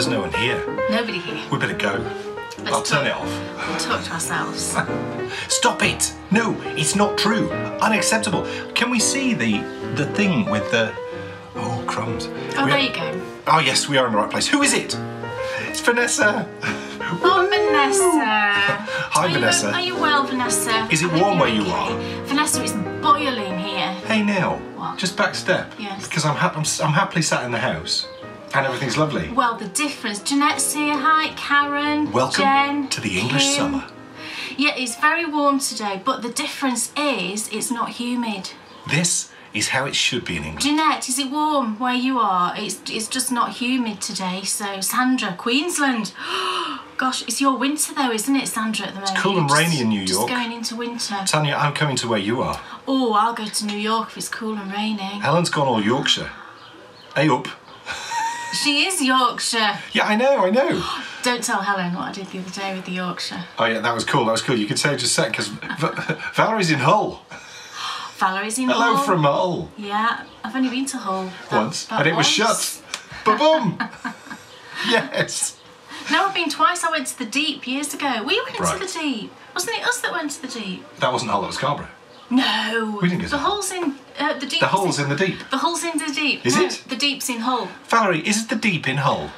there's no one here. Nobody here. We better go. I'll turn it off. We'll talk to ourselves. Stop it! No, it's not true. Unacceptable. Can we see the thing with the... Oh, crumbs. Oh, there you go. Oh, yes, we are in the right place. Who is it? It's Vanessa. Oh, Vanessa. Hi, Vanessa. Are you well, Vanessa? Is it warm where you are? Vanessa, it's boiling here. Hey, Neil. What? Just back step. Yes. Because I'm happily sat in the house and everything's lovely. Well, the difference. Jeanette's here. Hi, Karen. Welcome Jen, to the English Kim. summer. Yeah, it's very warm today, but the difference is it's not humid. This is how it should be in England. Jeanette, is it warm where you are? It's just not humid today. So, Sandra, Queensland. Gosh, it's your winter though, isn't it, Sandra, at the moment? It's cool and rainy in New York. Just going into winter. Tanya, I'm coming to where you are. Oh, I'll go to New York if it's cool and raining. Helen's gone all Yorkshire. Hey up. She is Yorkshire. Yeah, I know. Don't tell Helen what I did the other day with the Yorkshire. Oh yeah, that was cool. You could say just a sec, because Valerie's in Hull. Valerie's in Hello Hull. from Hull. Yeah, I've only been to Hull. Once, and it was shut. Ba-boom! Yes. No, I've been twice. I went to the Deep years ago. We went Right. to the Deep. Wasn't it us that went to the Deep? That wasn't Hull, it was Scarborough. No. We didn't go to the Hull. Hull's in the Deep. The Hull's in the Deep. The Hull's in the Deep. Is No, it? The Deep's in Hull. Valerie, is it the Deep in Hull?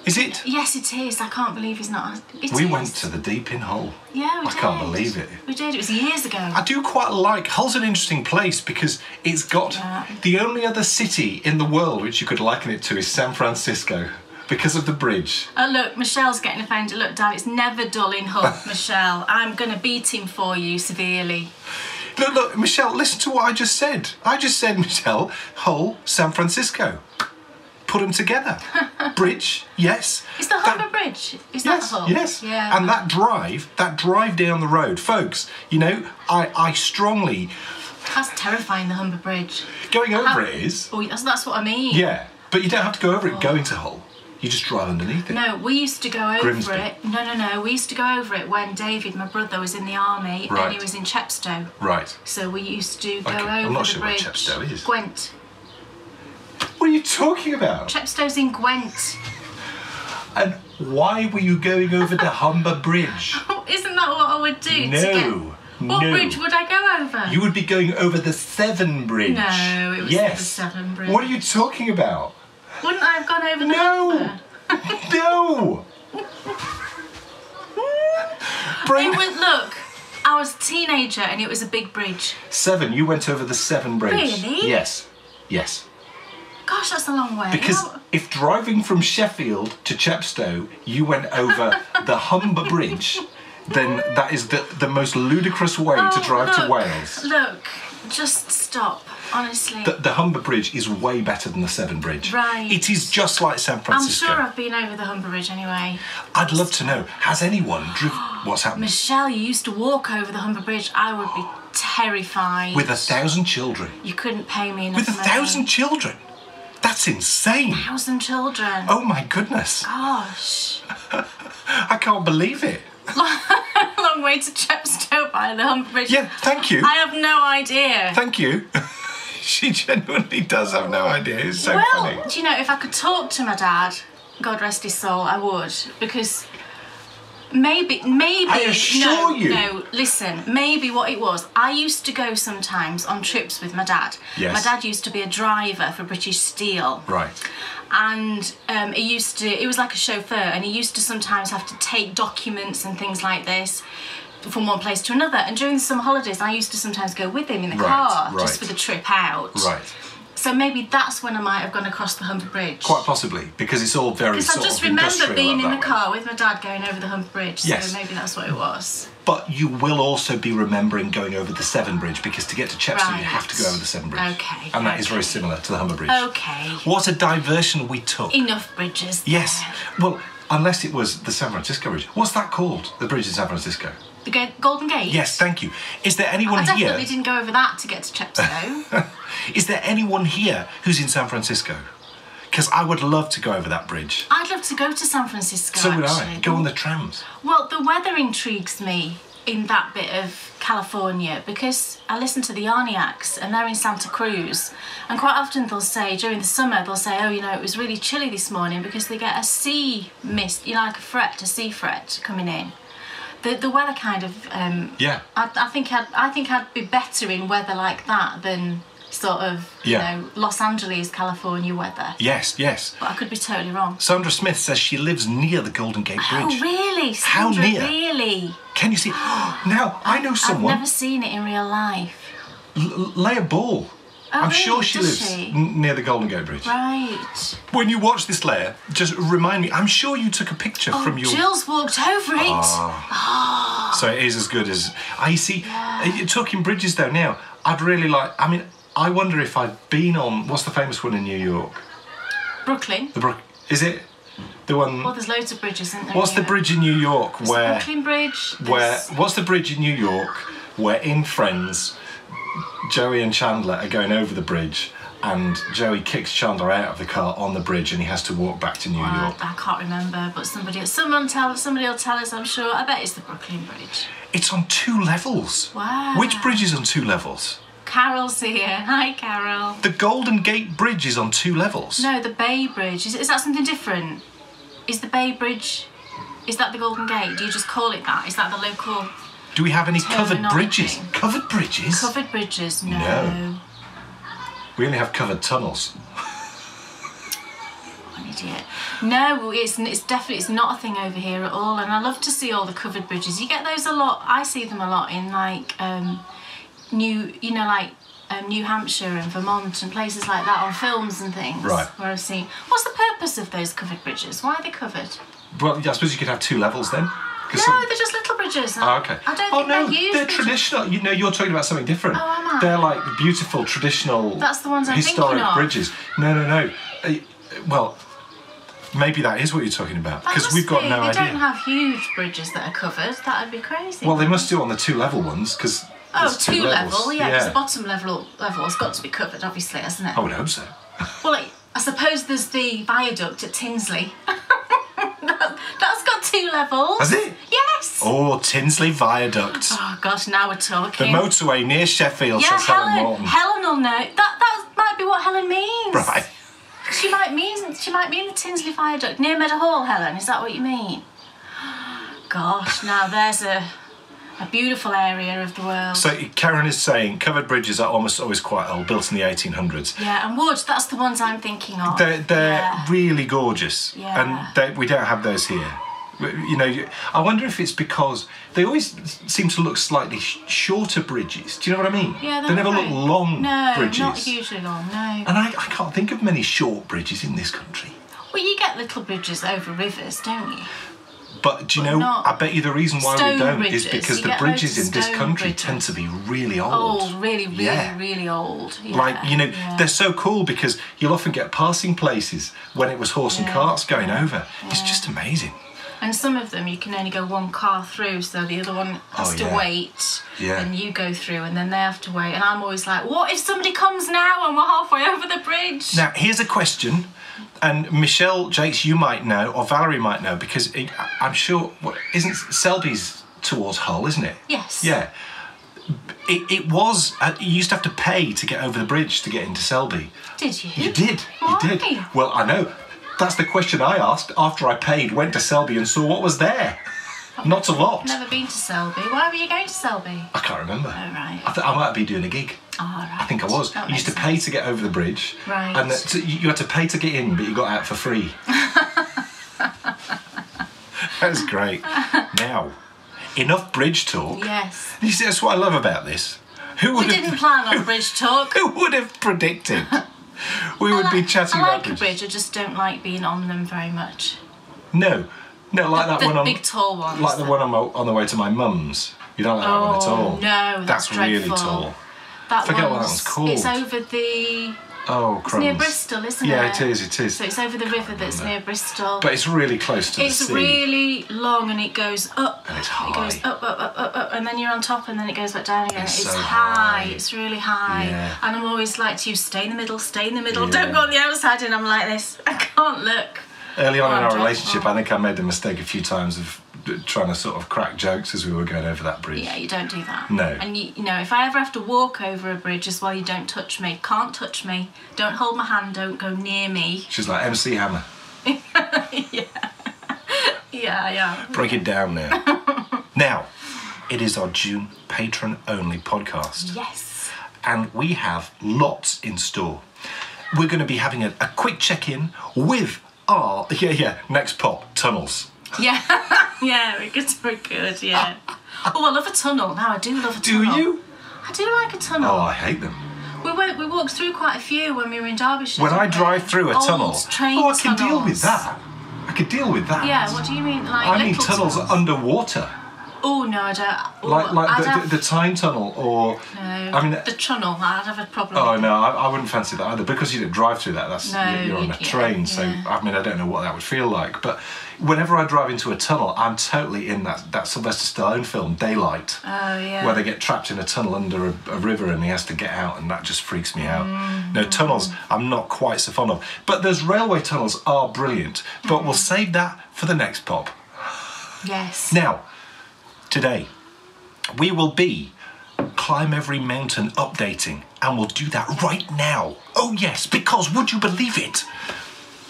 Is it? Yes, it is. I can't believe he's not. We went to the Deep in Hull. Yeah, we I did. can't believe it. We did. It was years ago. I do quite like Hull's an interesting place because it's got the only other city in the world which you could liken it to is San Francisco because of the bridge. Oh, look, Michelle's getting offended. Look, Dad, it's never dull in Hull, Michelle. I'm going to beat him for you severely. Look, Michelle, listen to what I just said. I just said, Michelle, Hull, San Francisco. Put them together. Bridge, yes. Is the Harbour Bridge? Is that Hull? Yes. Yeah. And that drive down the road, folks, you know, I strongly... That's terrifying, the Humber Bridge. Going over it is. Oh, that's what I mean. Yeah, but you don't have to go over it going to Hull. You just drive underneath it. No, we used to go over Grimsby. it. No. We used to go over it when David, my brother, was in the army Right. and he was in Chepstow. Right. So we used to go Okay, over I'm not the sure what bridge. Chepstow is. Gwent. What are you talking about? Chepstow's in Gwent. And why were you going over the Humber Bridge? Oh, isn't that what I would do to get... No. What bridge would I go over? You would be going over the Severn Bridge. No, it was yes. the Severn Bridge. What are you talking about? Wouldn't I have gone over the No. Humber? No. It was, look, I was a teenager and it was a big bridge. Severn, you went over the Severn Bridge. Really? Yes. Yes. Gosh, that's a long way. Because if driving from Sheffield to Chepstow, you went over the Humber Bridge, then that is the most ludicrous way to drive to Wales. Look, just stop, honestly. The Humber Bridge is way better than the Severn Bridge. Right. It is just like San Francisco. I'm sure I've been over the Humber Bridge anyway. I'd love to know, has anyone driven... What's happened? Michelle, you used to walk over the Humber Bridge. I would be terrified. With 1,000 children. You couldn't pay me enough With 1,000 children? That's insane. 1,000 children. Oh my goodness. Gosh. I can't believe it. Long way to Chepstow by the Humber Bridge. Yeah, thank you. I have no idea. Thank you. She genuinely does have no idea. It's so funny. Well, do you know, if I could talk to my dad, God rest his soul, I would. Because maybe... I assure you. No, listen, maybe what it was, I used to go sometimes on trips with my dad. Yes. My dad used to be a driver for British Steel. Right. And it was like a chauffeur, and he used to sometimes have to take documents and things like this from one place to another. And during the summer holidays, I used to sometimes go with him in the car, just for the trip out. Right. So maybe that's when I might have gone across the Humber Bridge. Quite possibly, because it's all very Because sort I just of industrial remember being like in the that way. car with my dad going over the Humber Bridge. Yes. So maybe that's what it was. But you will also be remembering going over the Severn Bridge, because to get to Chepstow you have to go over the Severn Bridge. Okay. And that is very similar to the Humber Bridge. Okay. What a diversion we took. Enough bridges. Yes. Well, unless it was the San Francisco Bridge. What's that called? The bridge in San Francisco? The Golden Gate? Yes, thank you. Is there anyone I here... definitely didn't go over that to get to Chepstow. Is there anyone here who's in San Francisco? Because I would love to go over that bridge. I'd love to go to San Francisco, So would actually. I. Go on the trams. Well, the weather intrigues me in that bit of California because I listen to the Yarniacs and they're in Santa Cruz, and quite often they'll say during the summer, they'll say, oh, you know, it was really chilly this morning because they get a sea mist, you know, like a sea fret coming in. The weather kind of yeah. I think I'd be better in weather like that than sort of you know, Los Angeles, California weather. Yes, yes. But I could be totally wrong. Sandra Smith says she lives near the Golden Gate Bridge. Oh really? Sandra, how near? Really? Can you see? Now I know someone. I've never seen it in real life. Leia Ball. Oh, I'm really? sure she Does lives she? near the Golden Gate Bridge. Right. When you watch this, Leia, just remind me. I'm sure you took a picture from your. Jill's walked over it. Oh. So it is as good as. I see. You're talking bridges though. Now I'd really like. I mean, I wonder if I've been on. What's the famous one in New York? Brooklyn. Is it the one? Well, there's loads of bridges, isn't there? What's the bridge in New York There's where? the Brooklyn Bridge. What's the bridge in New York where in Friends, Joey and Chandler are going over the bridge and Joey kicks Chandler out of the car on the bridge and he has to walk back to New York? I can't remember, but somebody will tell us, I'm sure. I bet it's the Brooklyn Bridge. It's on 2 levels. Wow. Which bridge is on 2 levels? Carol's here. Hi, Carol. The Golden Gate Bridge is on 2 levels. No, the Bay Bridge. Is that something different? Is the Bay Bridge... Is that the Golden Gate? Do you just call it that? Is that the local... Do we have any covered terminology? bridges? Covered bridges? Covered bridges? No. No. We only have covered tunnels. An idiot. No, it's definitely not a thing over here at all, and I love to see all the covered bridges. You get those a lot. I see them a lot in like New Hampshire and Vermont and places like that on films and things. Right. Where I've seen. What's the purpose of those covered bridges? Why are they covered? Well, I suppose you could have 2 levels then. No, they're just little bridges. Oh, okay. I don't think they're huge. They're traditional. You know, you're talking about something different. Oh, am I? They're like beautiful, traditional, That's the ones I'm historic thinking of. bridges. No. Well, maybe that is what you're talking about because we've got no They idea. don't have huge bridges that are covered. That'd be crazy. Well, they must do on the 2-level ones because. Oh, 2 levels. level, yeah, because the bottom level has got to be covered, obviously, hasn't it? I would hope so. Well, I suppose there's the viaduct at Tinsley. That's got 2 levels. Has it? Yes. Oh, Tinsley Viaduct. Oh gosh, now we're The talking. motorway near Sheffield, Yeah, says Helen Morton. Helen will know. That might be what Helen means. Right. She might mean the Tinsley Viaduct near Meadow Hall, Helen. Is that what you mean? Gosh, now there's a beautiful area of the world. So Karen is saying covered bridges are almost always quite old, built in the 1800s. Yeah, and wood, that's the ones I'm thinking of. They're really gorgeous. Yeah. And we don't have those here. You know, I wonder if it's because they always seem to look slightly shorter bridges. Do you know what I mean? Yeah, they never look long bridges. No, not hugely long, no. And I can't think of many short bridges in this country. Well, you get little bridges over rivers, don't you? But do you know, I bet you the reason why we don't bridges. is because You the get bridges loads in of this stone country bridges. tend to be really old. Old, really old. Yeah, Like, you know, they're so cool because you'll often get passing places when it was horse and carts going over. It's just amazing. And some of them you can only go one car through, so the other one has to wait, and you go through, and then they have to wait. And I'm always like, what if somebody comes now and we're halfway over the bridge? Now, here's a question, and Michelle Jakes, you might know, or Valerie might know, because I'm sure, isn't Selby's towards Hull, isn't it? Yes. Yeah. It was, you used to have to pay to get over the bridge to get into Selby. Did you? You did. Why? You did. Well, I know. That's the question I asked after I paid, went to Selby and saw what was there. Not a lot. I've never been to Selby. Why were you going to Selby? I can't remember. Oh, right. I might be doing a gig. Oh, right. I think I was. That You used to makes pay to get over the bridge. Right. And you had to pay to get in, but you got out for free. That was great. Now, enough bridge talk. Yes. You see, that's what I love about this. We didn't plan on bridge talk. Who would have predicted? We would be chatting I about like a bridges. bridge, I just don't like being on them very much. No, like that The one on big tall ones. like the one on the way to my mum's. You don't like that one at all. No, that's really dreadful. tall. That Forget what that one's called. It's over the... Oh, It's crumbs. near Bristol, isn't it? Yeah, it is. It is. So it's over the river that's near Bristol. But it's really close to the It's sea. really long and it goes up. And it's It high. goes up, and then you're on top and then it goes back down again. It's It's so high. high. It's really high. Yeah. And I'm always like to you, stay in the middle, Yeah. don't go on the outside. And I'm like this, I can't look. Early on in our dreadful. relationship, I think I made the mistake a few times of trying to sort of crack jokes as we were going over that bridge. Yeah, you don't do that. No. And you know, if I ever have to walk over a bridge as well, you don't touch me. Can't touch me. Don't hold my hand. Don't go near me. She's like MC Hammer. Yeah. Yeah. Break it down now. Now, it is our June patron-only podcast. Yes. And we have lots in store. We're going to be having a quick check-in with our, next pop, tunnels. Yeah. Yeah, we're good, yeah. Oh, I love a tunnel. Now, I do love a tunnel. Do you? I do like a tunnel. Oh, I hate them. We walked through quite a few when we were in Derbyshire. When I drive through a tunnel, I can deal with that. I could deal with that. Yeah, what do you mean? Like I mean tunnels underwater. Oh no, I don't. Like the Tyne Tunnel, or no, I mean the tunnel. I'd have a problem. Oh with no, I wouldn't fancy that either, because you didn't drive through that. That's you're on a train, so I mean I don't know what that would feel like. But whenever I drive into a tunnel, I'm totally in that Sylvester Stallone film Daylight. Oh yeah. Where they get trapped in a tunnel under a river and he has to get out, and that just freaks me out. No, tunnels I'm not quite so fond of. But those railway tunnels are brilliant. But we'll save that for the next pop. Yes. Now, today we will be Climb Every Mountain updating, and we'll do that right now. Oh yes, because would you believe it?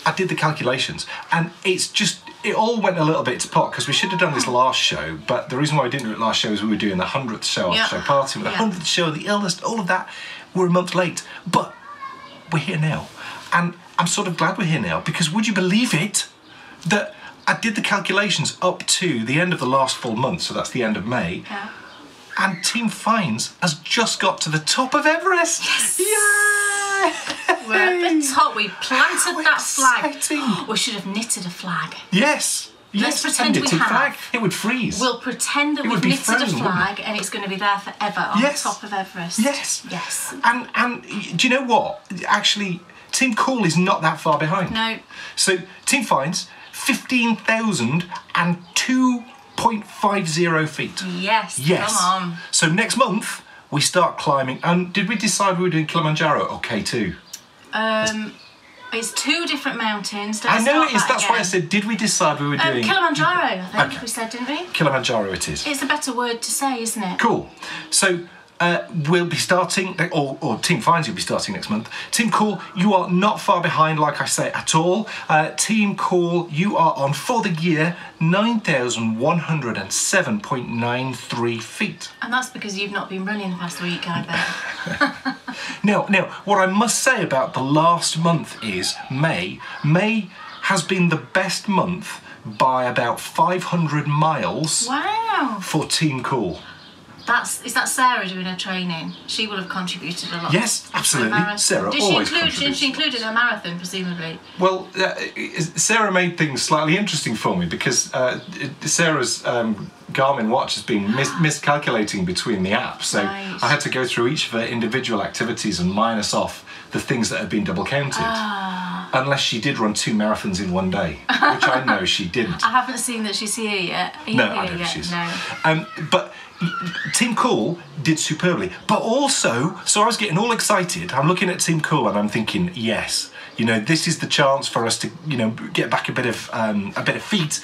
I did the calculations, and it all went a little bit to pot, because we should have done this last show, but the reason why we didn't do it last show is we were doing the 100th show after show party, with the 100th show, the illness, all of that. We're a month late, but we're here now, and I'm sort of glad we're here now, because would you believe it that I did the calculations up to the end of the last full month, so that's the end of May, and Team Fines has just got to the top of Everest. Yes. Yay! We're at the top. We planted that exciting. flag. We should have knitted a flag. Yes. Let's pretend we have. Flag. It would freeze. We'll pretend that we've knitted a flag and it's going to be there forever on the top of Everest. Yes. Yes. And do you know what? Actually, Team Cool is not that far behind. No. So Team Fines, 15,002.50 feet. Yes. Yes. Come on. So next month we start climbing. And did we decide we were doing Kilimanjaro or K2? It's two different mountains. I know it is. That's why I said, did we decide we were doing Kilimanjaro? I think we said, didn't we? Kilimanjaro it is. It's a better word to say, isn't it? Cool. So we'll be starting, or Team Fines will be starting next month. Team Cool, you are not far behind, like I say, at all. Team Cool, you are on, for the year, 9,107.93 feet. And that's because you've not been running the past week, I bet. Now, what I must say about the last month is May. May has been the best month by about 500 miles. Wow. For Team Cool. Is that Sarah doing her training? She will have contributed a lot. Yes, absolutely. Sarah always contributes. She included her marathon, presumably. Well, Sarah made things slightly interesting for me, because Sarah's Garmin watch has been miscalculating between the apps, so I had to go through each of her individual activities and minus off the things that had been double counted. Unless she did run 2 marathons in one day, which I know she didn't. I haven't seen that she's here yet. No, I don't know if she's. No. But Team Cool did superbly. But also, so I was getting all excited. I'm looking at Team Cool and I'm thinking, yes, this is the chance for us to, get back a bit of footage.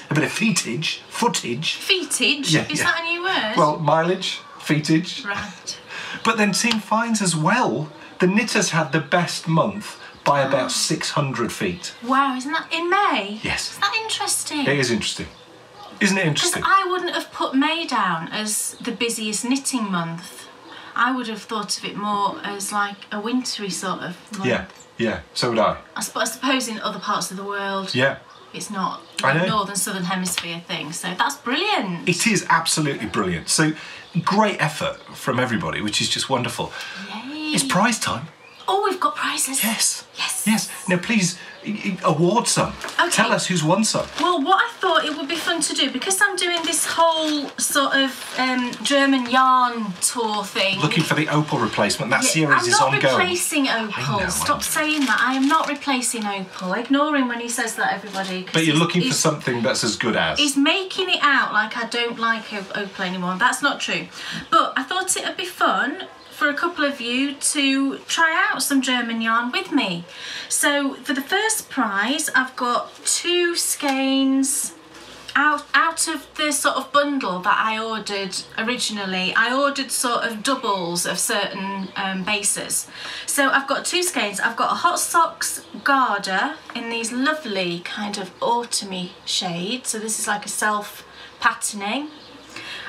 Feetage? Yeah, is that a new word? Well, mileage, feetage. Right. But then Team Fines as well. The knitters had the best month by about 600 feet. Wow, isn't that in May? Yes. Is that interesting? It is interesting. Isn't it interesting? Because I wouldn't have put May down as the busiest knitting month. I would have thought of it more as like a wintry sort of month. Yeah, so would I. I suppose in other parts of the world, it's not a northern, southern hemisphere thing, so that's brilliant. It is absolutely brilliant. So great effort from everybody, which is just wonderful. Yay. It's prize time. Oh, we've got prizes. Yes. Now, please award some. Okay. Tell us who's won some. Well, what I thought it would be fun to do, because I'm doing this whole sort of German yarn tour thing. Looking for the Opal replacement. That series is ongoing. I'm not replacing Opal. Stop saying that. I am not replacing Opal. Ignore him when he says that, everybody. But you're looking for something that's as good as. He's making it out like I don't like Opal anymore. That's not true. But I thought it would be fun for a couple of you to try out some German yarn with me. So for the first prize, I've got 2 skeins out of the sort of bundle that I ordered originally, I ordered sort of doubles of certain bases. So I've got 2 skeins. I've got a Hot Socks Garter in these lovely kind of autumny shades. So this is like a self-patterning.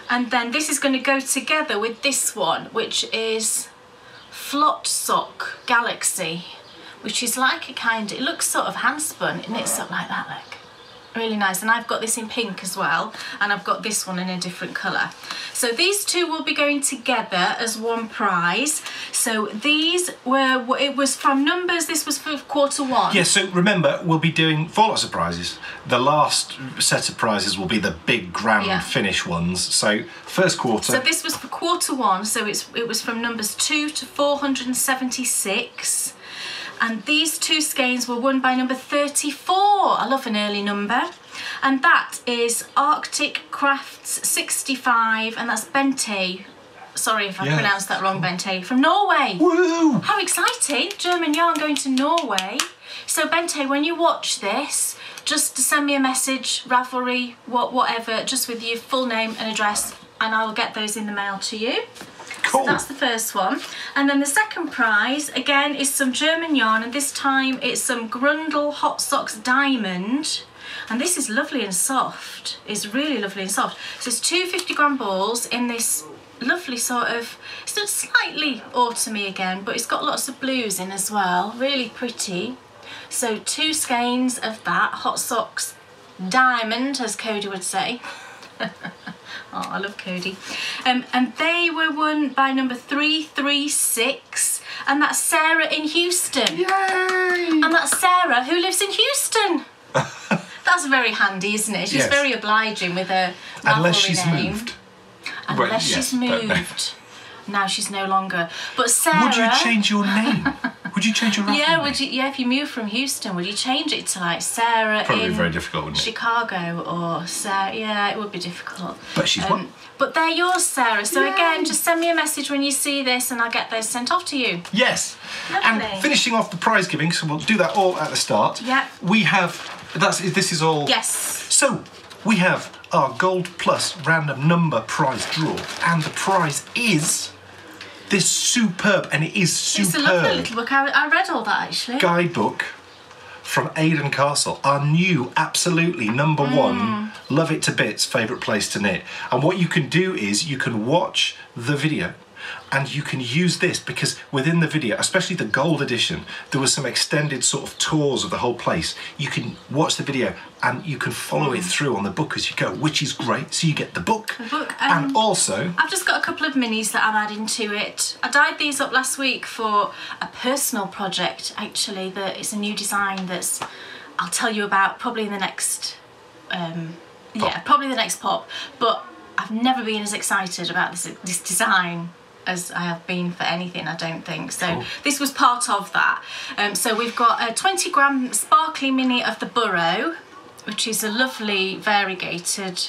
And then this is going to go together with this one, which is Flot Sock Galaxy, which is like a kind of, it looks sort of hand spun, and it's sort of like that, look. Really nice. And I've got this in pink as well, and I've got this one in a different colour. So these 2 will be going together as one prize. So these were, it was from numbers, this was for Q1. Yeah, so remember, we'll be doing 4 lots of prizes. The last set of prizes will be the big grand finish ones. So first quarter. So this was for Q1, so it was from numbers 2 to 476. And these 2 skeins were won by number 34. I love an early number. And that is Arctic Crafts 65, and that's Bente. Sorry if I pronounced that wrong, Bente. From Norway. Woo! How exciting. German yarn going to Norway. So Bente, when you watch this, just send me a message, Ravelry, whatever, just with your full name and address, and I will get those in the mail to you. Cool. So that's the first one. And then the second prize, again, is some German yarn, and this time it's some Grundle Hot Socks Diamond. And this is lovely and soft. It's really lovely and soft. So it's 2 50-gram balls in this lovely sort of, it's slightly autumny again, but it's got lots of blues in as well. Really pretty. So 2 skeins of that, Hot Socks Diamond, as Cody would say. Oh, I love Cody. And they were won by number 336, and that's Sarah in Houston. Yay! And that's Sarah who lives in Houston. That's very handy, isn't it? She's very obliging with her Unless she's name. moved. Unless she's moved. Now she's no longer. But Sarah... Would you change your name? Would you change your name? Yeah, would you? Yeah, if you move from Houston, would you change it to like Sarah Probably in very difficult, wouldn't it? Chicago, or Sarah? Yeah, it would be difficult. But she's won. But they're yours, Sarah. So again, just send me a message when you see this, and I'll get those sent off to you. Yes. Lovely. And finishing off the prize giving, so we'll do that all at the start. Yeah. We have. This is all. Yes. So we have our Gold Plus random number prize draw, and the prize is this superb, and it is superb. It's a lovely little book. I read all that actually. Guidebook from Aidan Castle, our new absolutely #1, love it to bits, favourite place to knit. And what you can do is you can watch the video, and you can use this, because within the video, especially the gold edition, there was some extended sort of tours of the whole place. You can watch the video and you can follow it through on the book as you go, which is great. So you get the book. And also... I've just got a couple of minis that I'm adding to it. I dyed these up last week for a personal project, actually, that it's a new design that's, I'll tell you about probably in the next... probably the next pop. But I've never been as excited about this design as I have been for anything, I don't think. So this was part of that. So we've got a 20-gram sparkly mini of the Burrow, which is a lovely variegated.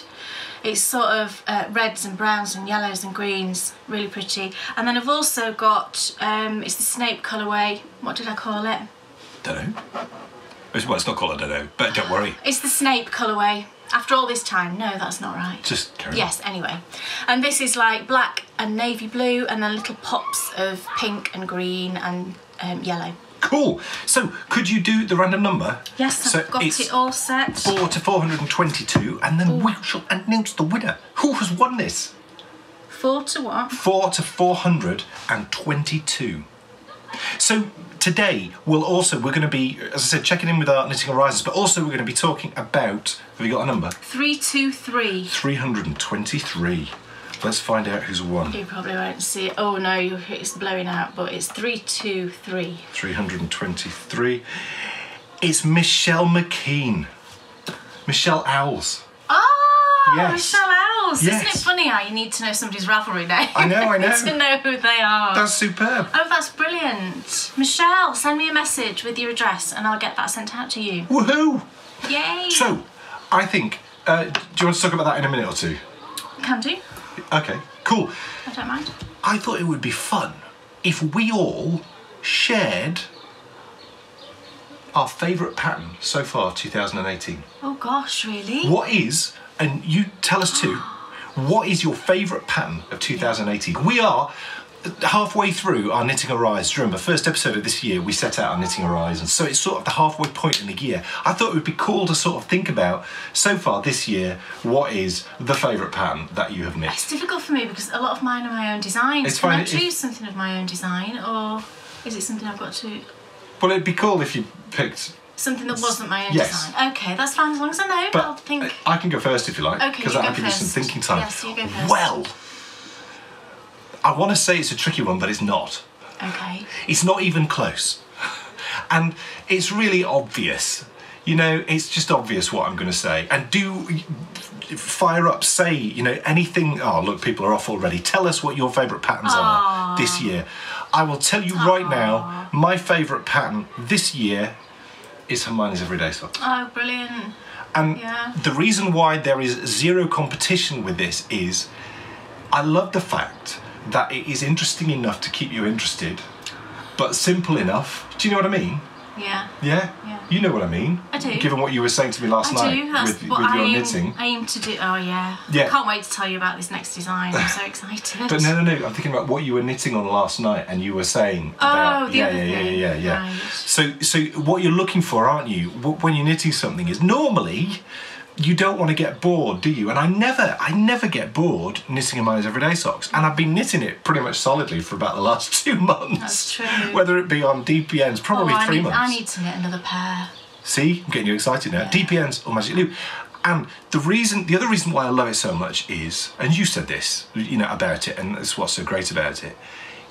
It's sort of reds and browns and yellows and greens, really pretty. And then I've also got, it's the Snape colourway. What did I call it? Don't know. Well, it's not called I don't know, but don't worry. It's the Snape colourway. After all this time, no, that's not right. Just carry on. Yes, anyway. And this is like black and navy blue, and then little pops of pink and green and yellow. Cool. So, could you do the random number? Yes, I've got it all set. 4 to 422, and then we shall announce the winner. Who has won this? 4 to what? 4 to 422. So today we're going to be, as I said, checking in with our Knitting Horizons, but also we're going to be talking about, have you got a number? 323. 323. Let's find out who's won. You probably won't see it. Oh no, it's blowing out, but it's 323. 323. It's Michelle McKean. Michelle Owls. Oh, yes. Michelle Owls. Yes. Isn't it funny how you need to know somebody's Ravelry name? I know. to know who they are. That's superb. Oh, that's brilliant. Michelle, send me a message with your address and I'll get that sent out to you. Woohoo! Yay! So, I think, do you want to talk about that in a minute or two? Can do. Okay, cool. I don't mind. I thought it would be fun if we all shared our favourite pattern so far, 2018. Oh gosh, really? What is and you tell us too, what is your favourite pattern of 2018? We are halfway through our Knitting Arise. Remember, first episode of this year, we set out our Knitting Arise, and so it's sort of the halfway point in the year. I thought it would be cool to sort of think about, so far this year, what is the favourite pattern that you have knit? It's difficult for me because a lot of mine are my own designs. Can I choose something of my own design, or is it something I've got to... Well, it'd be cool if you picked... Something that wasn't my own design. Okay, that's fine, as long as I know, but I'll think... I can go first if you like, because that'll give you some thinking time. Yes, you go first. Well, I want to say it's a tricky one, but it's not. Okay. It's not even close. And it's really obvious. You know, it's just obvious what I'm going to say. And do fire up, say, you know, anything. Oh, look, people are off already. Tell us what your favourite patterns are this year. I will tell you right now, my favourite pattern this year is Hermione's Everyday Socks. Oh, brilliant. And the reason why there is zero competition with this is I love the fact that it is interesting enough to keep you interested, but simple enough. Do you know what I mean? Yeah. Yeah? Yeah. You know what I mean? I do. Given what you were saying to me last night with your knitting. I aim to do. Oh yeah. Yeah. I can't wait to tell you about this next design. I'm so excited. But no. I'm thinking about what you were knitting on last night, and you were saying about the other thing. Yeah. Right. So what you're looking for, aren't you? When you're knitting something, is normally you don't want to get bored, do you? And I never get bored knitting Hermione's Everyday Socks, and I've been knitting it pretty much solidly for about the last 2 months. That's true. Whether it be on DPNs, probably 3 months. I need to knit another pair. See, I'm getting you excited now. Yeah. DPNs or Magic Loop. And the other reason why I love it so much is, and you said this, you know, about it, and that's what's so great about it,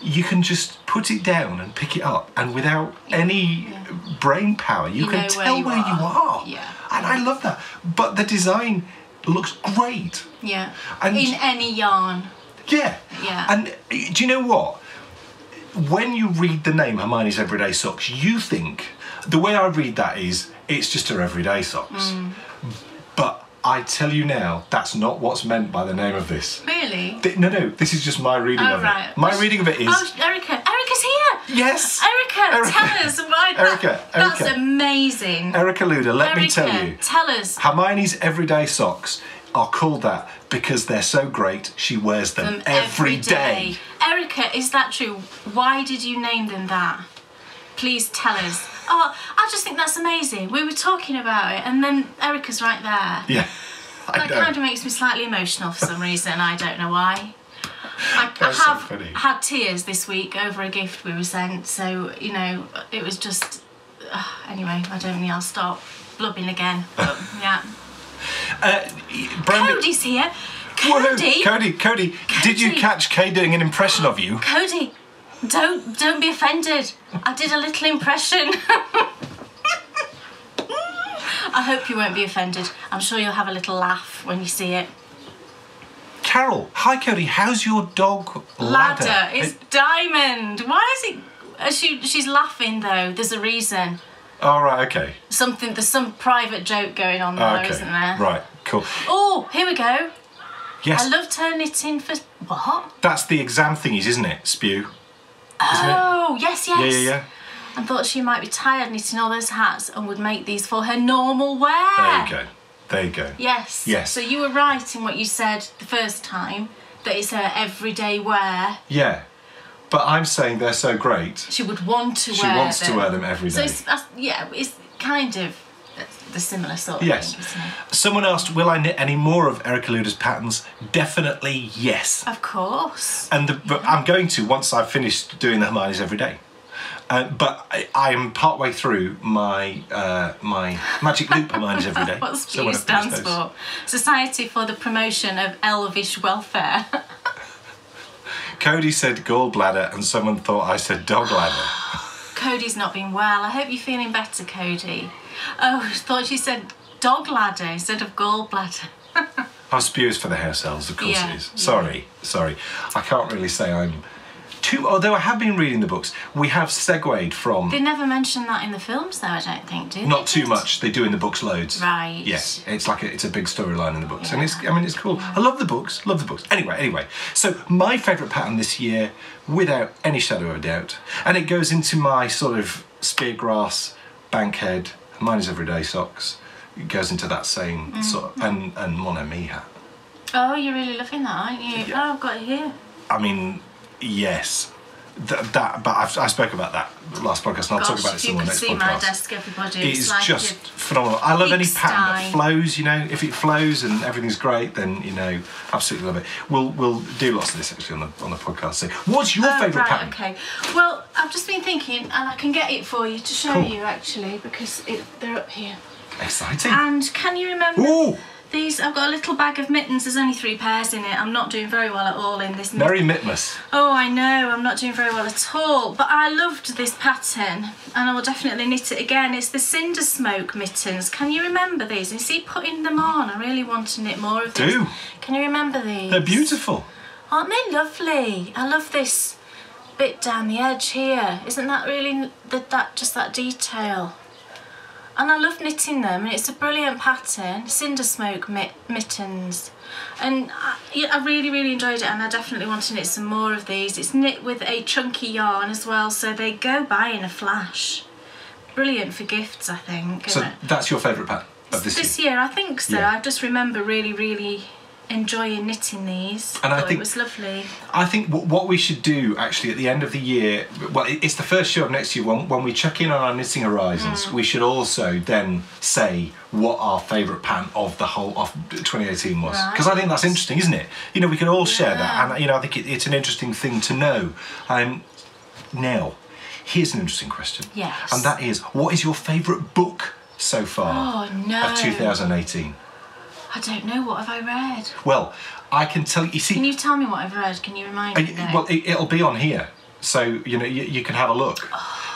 you can just put it down and pick it up, and without any brain power, you can tell where you are. Yeah. And I love that. But the design looks great. Yeah. And in any yarn. Yeah. Yeah. And do you know what? When you read the name Hermione's Everyday Socks, you think, the way I read that is, it's just her everyday socks. But I tell you now, that's not what's meant by the name of this. Really? No, this is just my reading of it. My reading of it is... Oh, Erica's here! Yes! Erica, tell us why that's amazing. Erica Luda, let me tell you. Tell us. Hermione's Everyday Socks are called that because they're so great, she wears them every day. Erica, is that true? Why did you name them that? Please tell us. Oh, I just think that's amazing. We were talking about it, and then Erica's right there. Yeah, That kind of makes me slightly emotional for some reason. I don't know why. I have had tears this week over a gift we were sent, so, you know, it was just... anyway, I don't think I'll stop blubbing again, but, yeah. Cody's here. Cody, did you catch Kay doing an impression of you? Cody, don't be offended. I did a little impression. I hope you won't be offended. I'm sure you'll have a little laugh when you see it. Carol, hi Cody, how's your dog Ladder? It's Diamond. Why is it... She's laughing though, there's a reason. Oh, right, okay. There's some private joke going on there, isn't there? Right, cool. Oh, here we go. Yes. I loved her knitting for... What? That's the exam thingies, isn't it? Spew. Oh, yes. Yeah. I thought she might be tired knitting all those hats and would make these for her normal wear. There you go. Yes. So you were right in what you said the first time, that it's her everyday wear. Yeah. But I'm saying they're so great. She would want to wear them. She wants to wear them every day. So it's kind of the similar sort of thing, isn't it? Someone asked, will I knit any more of Erica Luda's patterns? Definitely yes. Of course. But I'm going to once I've finished doing the Hermione's Everyday. But I'm partway through my my Magic Loop Hermione's Everyday. What SPEW stands for? Society for the Promotion of Elvish Welfare. Cody said gallbladder and someone thought I said dog ladder. Cody's not been well. I hope you're feeling better, Cody. Oh, I thought you said dog ladder instead of gallbladder. Oh, SPEW is for the hair cells, of course it is. Sorry. I can't really say I'm too... Although I have been reading the books, we have segued from... They never mention that in the films, though, I don't think, do they? Not too much. They do in the books loads. Right. Yes, it's like it's a big storyline in the books, and it's cool. Yeah. I love the books. Anyway, so my favourite pattern this year, without any shadow of a doubt, and it goes into my sort of speargrass, bankhead, Hermione's Everyday Socks, goes into that same sort of, and Mon Ami hat. Oh, you're really loving that, aren't you? Yeah. Oh, I've got it here. I mean, yes. But I spoke about that last podcast, and I'll talk about it some more next podcast. You could see my desk, everybody. It's like just phenomenal. I love any pattern that style. flows. You know, if it flows and everything's great, then you know, absolutely love it. We'll do lots of this actually on the podcast. So, what's your favourite pattern? Okay. Well, I've just been thinking, and I can get it for you to show you actually, because they're up here. Exciting. And can you remember? Ooh. These, I've got a little bag of mittens. There's only 3 pairs in it. I'm not doing very well at all in this. Merry Mittmas. Oh, I know. I'm not doing very well at all. But I loved this pattern, and I will definitely knit it again. It's the Cinder Smoke mittens. Can you remember these? And see, putting them on, I really want to knit more of these. Do. Can you remember these? They're beautiful. Aren't they lovely? I love this bit down the edge here. Isn't that really just that detail? And I love knitting them, and it's a brilliant pattern, Cinder Smoke mittens. And I really, really enjoyed it, and I definitely want to knit some more of these. It's knit with a chunky yarn as well, so they go by in a flash. Brilliant for gifts, I think. So that's your favourite pattern of this year? I think so. Yeah. I just remember really, really enjoying knitting these. And I think it was lovely. I think what we should do actually at the end of the year, well, it's the first show of next year, when we check in on our knitting horizons, we should also then say what our favourite pattern of the whole of 2018 was, because I think that's interesting, isn't it? You know, we can all share that, and you know, I think it's an interesting thing to know. Now, here's an interesting question. Yes. And that is, what is your favourite book so far Oh no. of 2018? I don't know. What have I read? Well, I can tell you. See, can you tell me what I've read? Can you remind me? Well, it'll be on here, so you know you can have a look.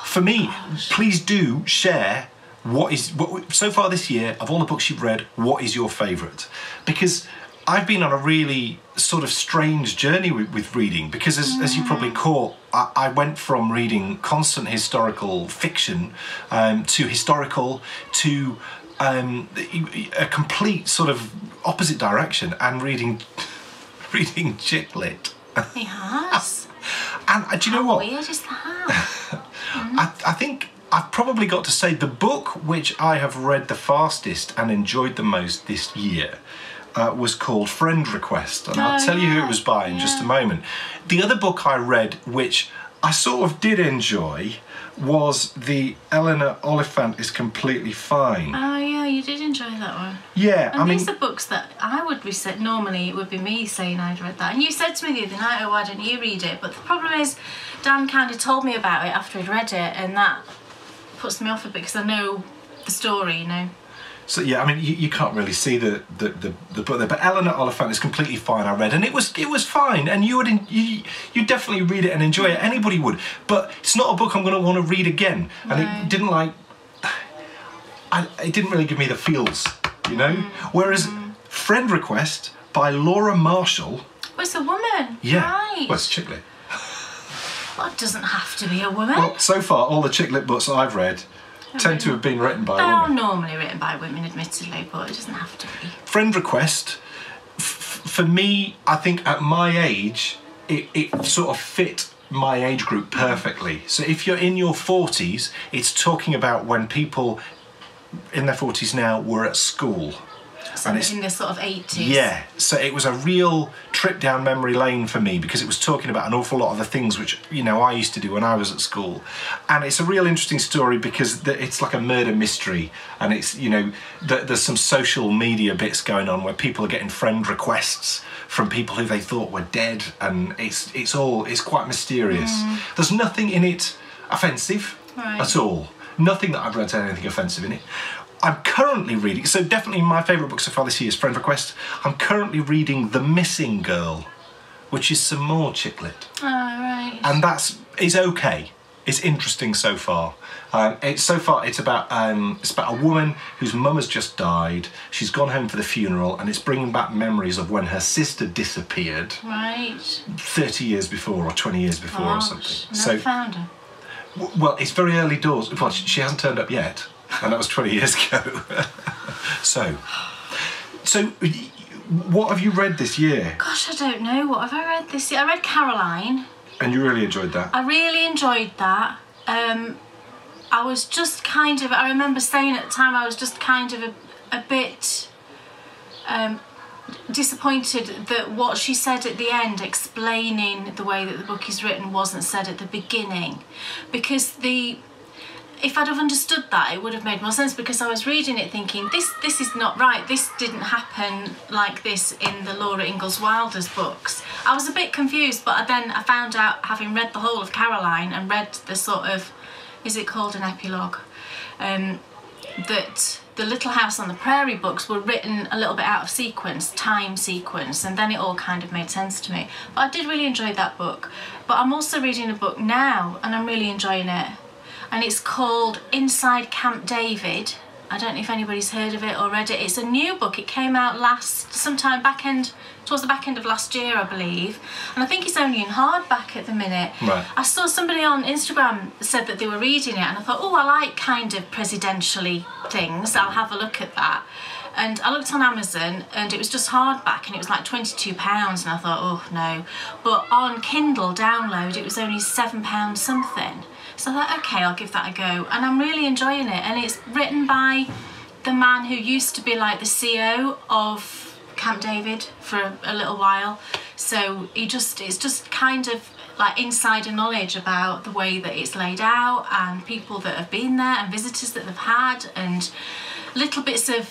For me, please do share what so far this year of all the books you've read. What is your favourite? Because I've been on a really sort of strange journey with reading. Because as you probably caught, I went from reading constant historical fiction to historical to a complete sort of opposite direction, and reading chick lit. He has. And do you know what? How weird is that? I think I've probably got to say the book which I have read the fastest and enjoyed the most this year was called Friend Request, and I'll tell you who it was by in just a moment. The other book I read, which I sort of did enjoy, was the Eleanor Oliphant is Completely Fine. Oh yeah, you did enjoy that one. Yeah, and I mean, these are books that I would be normally it would be me saying I'd read that, and you said to me the other night, oh, why didn't you read it? But the problem is, Dan kind of told me about it after he'd read it, and that puts me off a bit because I know the story, you know. So yeah, I mean, you can't really see the book there, but Eleanor Oliphant is Completely Fine. I read, and it was fine, and you definitely read it and enjoy it. Anybody would, but it's not a book I'm going to want to read again. And it didn't it didn't really give me the feels, you know. Whereas Friend Request by Laura Marshall. Oh, it's a woman. Yeah. Right. Well, it's chick lit. Well, it doesn't have to be a woman. Well, so far all the chick lit books I've read tend to have been written by They are women. normally written by women, admittedly, but it doesn't have to be. Friend Request, for me, I think at my age, it sort of fit my age group perfectly. So if you're in your 40s, it's talking about when people in their 40s now were at school. So and it's in the sort of 80s. Yeah, so it was a real trip down memory lane for me, because it was talking about an awful lot of the things which, you know, I used to do when I was at school. And it's a real interesting story because it's like a murder mystery, and it's, you know, there's some social media bits going on where people are getting friend requests from people who they thought were dead, and it's quite mysterious. There's nothing in it offensive at all. Nothing that I've read had anything offensive in it. I'm currently reading, so definitely my favourite book so far this year is Friend Request. I'm currently reading The Missing Girl, which is some more chick lit. Oh, right. And is okay. It's interesting so far. It's about a woman whose mum has just died. She's gone home for the funeral, and it's bringing back memories of when her sister disappeared. Right. 30 years before or 20 years before or something. Never found her. Well, it's very early doors. Well, she hasn't turned up yet. And that was 20 years ago. So, what have you read this year? Gosh, I don't know. What have I read this year? I read Caroline. And you really enjoyed that? I really enjoyed that. I was just kind of, I remember saying at the time, I was just kind of a bit disappointed that what she said at the end, explaining the way that the book is written, wasn't said at the beginning, because if I'd have understood that, it would have made more sense, because I was reading it thinking, this is not right, this didn't happen like this in the Laura Ingalls Wilder's books. I was a bit confused, but then I found out, having read the whole of Caroline and read the sort of, is it called an epilogue, that the Little House on the Prairie books were written a little bit out of sequence, time sequence, and then it all kind of made sense to me. But I did really enjoy that book. But I'm also reading a book now, and I'm really enjoying it. And it's called Inside Camp David. I don't know if anybody's heard of it or read it. It's a new book. It came out sometime towards the back end of last year, I believe. And I think it's only in hardback at the minute. Right. I saw somebody on Instagram said that they were reading it, and I thought, oh, I like kind of presidentially things. I'll have a look at that. And I looked on Amazon, and it was just hardback, and it was like £22, and I thought, oh no. But on Kindle download, it was only £7 something. So I thought, okay, I'll give that a go. And I'm really enjoying it. And it's written by the man who used to be like the CEO of Camp David for a little while. So it's just kind of like insider knowledge about the way that it's laid out, and people that have been there, and visitors that they've had, and little bits of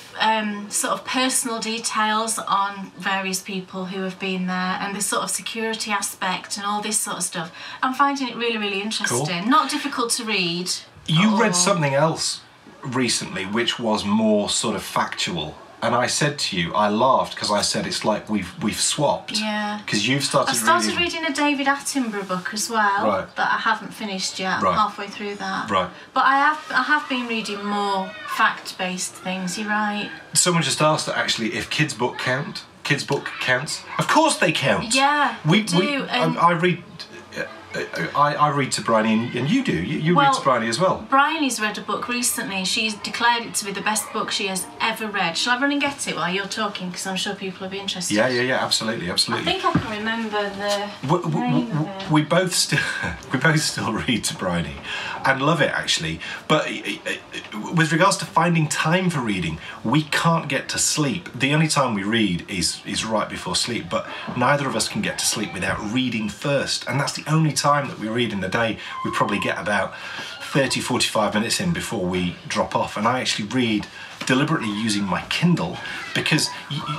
sort of personal details on various people who have been there, and the sort of security aspect and all this sort of stuff. I'm finding it really, really interesting. Cool. Not difficult to read. You read something else recently which was more sort of factual, and I said to you, I laughed because I said it's like we've swapped. Yeah. Because you've started. I started reading a David Attenborough book as well. Right. That I haven't finished yet. Right. I'm halfway through that. Right. But I have been reading more fact-based things. You're right. Someone just asked actually if kids' book counts. Of course they count. Yeah. We do. I read. I read to Bryony, and you do. You read to Bryony as well. Bryony's read a book recently. She's declared it to be the best book she has ever read. Shall I run and get it while you're talking? Because I'm sure people will be interested. Yeah, absolutely. I think I can remember the name of it. We both still read to Bryony, and love it actually. But with regards to finding time for reading, we can't get to sleep. The only time we read is right before sleep. But neither of us can get to sleep without reading first, and that's the only time that we read in the day. We probably get about 30-45 minutes in before we drop off, and I actually read deliberately using my Kindle because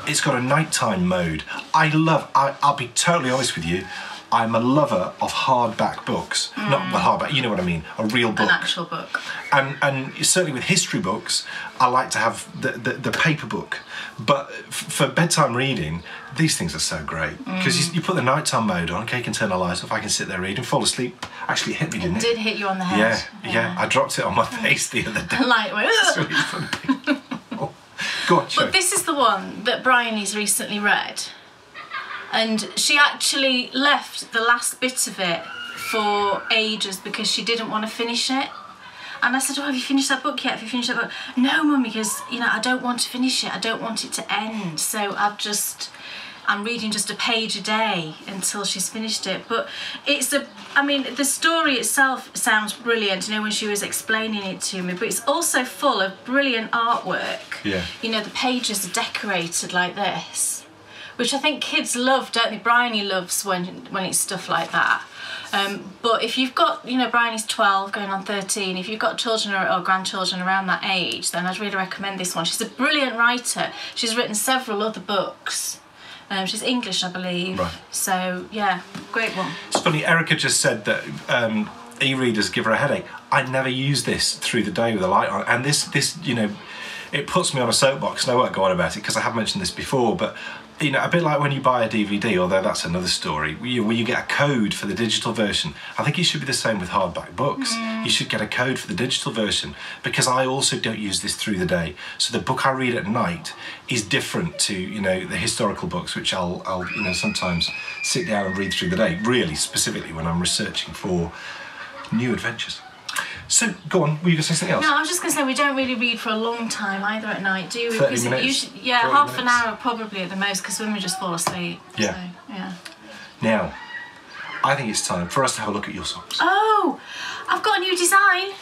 it's got a nighttime mode. I'll be totally honest with you, I'm a lover of hardback books. Not hardback, you know what I mean, a real book. An actual book. And certainly with history books, I like to have the paper book. But for bedtime reading, these things are so great. Because you put the nighttime mode on, okay, you can turn the lights off, I can sit there reading, fall asleep. Actually, it hit me, didn't it? It did hit you on the head. Yeah. I dropped it on my face the other day. Like, it's really funny. Go on, show. But this is the one that Bryony's recently read. And she actually left the last bit of it for ages because she didn't want to finish it. And I said, oh, have you finished that book yet? Have you finished that book? No, Mum, because, I don't want to finish it. I don't want it to end. So I'm reading just a page a day until she's finished it. But the story itself sounds brilliant, when she was explaining it to me, but it's also full of brilliant artwork. Yeah. The pages are decorated like this, which I think kids love, don't they? Bryony loves when it's stuff like that. But if you've got, Bryony's 12 going on 13, if you've got children or grandchildren around that age, then I'd really recommend this one. She's a brilliant writer. She's written several other books. She's English, I believe. Right. So, yeah, great one. It's funny, Erica just said that e-readers give her a headache. I never use this through the day with the light on. And this it puts me on a soapbox, and I won't go on about it because I have mentioned this before, but a bit like when you buy a DVD, although that's another story, where you get a code for the digital version. I think it should be the same with hardback books. You should get a code for the digital version, because I also don't use this through the day. So the book I read at night is different to, the historical books, which I'll sometimes sit down and read through the day, really specifically when I'm researching for new adventures. So, go on, were you going to say something else? No, I was just going to say we don't really read for a long time either at night, do we? 30 minutes? Usually, half an hour probably at the most, because women just fall asleep. Yeah. So, yeah. Now, I think it's time for us to have a look at your socks. Oh, I've got a new design.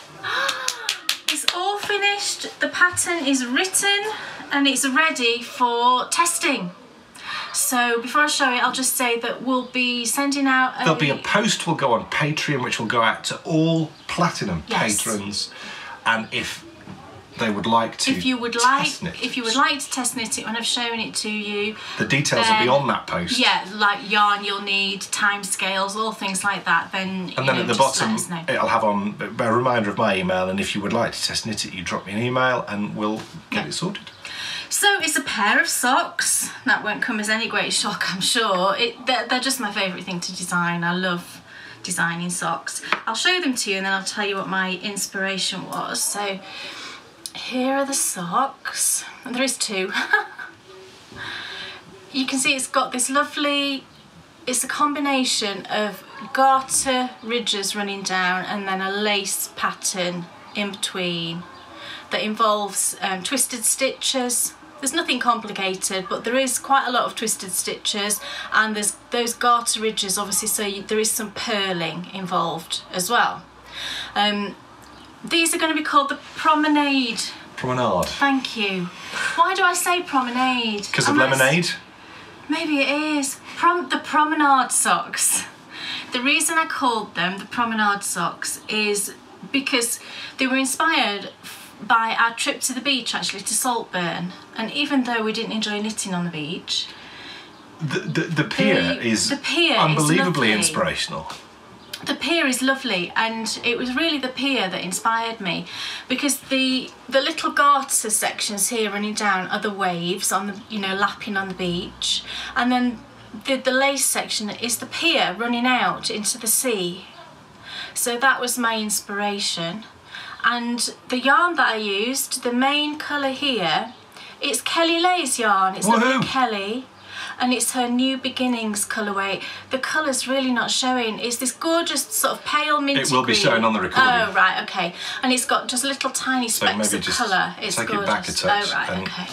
It's all finished. The pattern is written. and it's ready for testing. So before I show it, I'll just say that we'll be sending out There'll be a post will go on Patreon, which will go out to all Platinum patrons, and if they would like to if you would like to test knit it when I've shown it to you, the details will be on that post. Yeah, like yarn you'll need, time scales, all things like that. Then and then at the bottom it'll have on a reminder of my email, and if you would like to test knit it, you drop me an email and we'll get it sorted. So it's a pair of socks. That won't come as any great shock, I'm sure. They're just my favourite thing to design. I love designing socks. I'll show them to you and then I'll tell you what my inspiration was. So here are the socks. And there is two. You can see it's got this lovely, it's a combination of garter ridges running down and then a lace pattern in between that involves twisted stitches. There's nothing complicated, but there is quite a lot of twisted stitches, and there's those garter ridges obviously, so there is some purling involved as well. These are going to be called the Promenade. Promenade. Thank you. Why do I say promenade? Because of lemonade? Maybe it is. The Promenade socks. The reason I called them the Promenade socks is because they were inspired by our trip to the beach, actually, to Saltburn. And even though we didn't enjoy knitting on the beach, the pier is unbelievably inspirational. The pier is lovely, and it was really the pier that inspired me, because the little garter sections here running down are the waves on the, lapping on the beach, and then the lace section is the pier running out into the sea. So that was my inspiration. And the yarn that I used, the main colour here, it's Kelly Lay's yarn. It's lovely Kelly, and it's her New Beginnings colourway. The colour's really not showing. It's this gorgeous sort of pale minty green. It will be showing on the recording. Oh, right, okay. And it's got just little tiny specks of colour. It's take gorgeous. It back a touch. Oh, right, okay.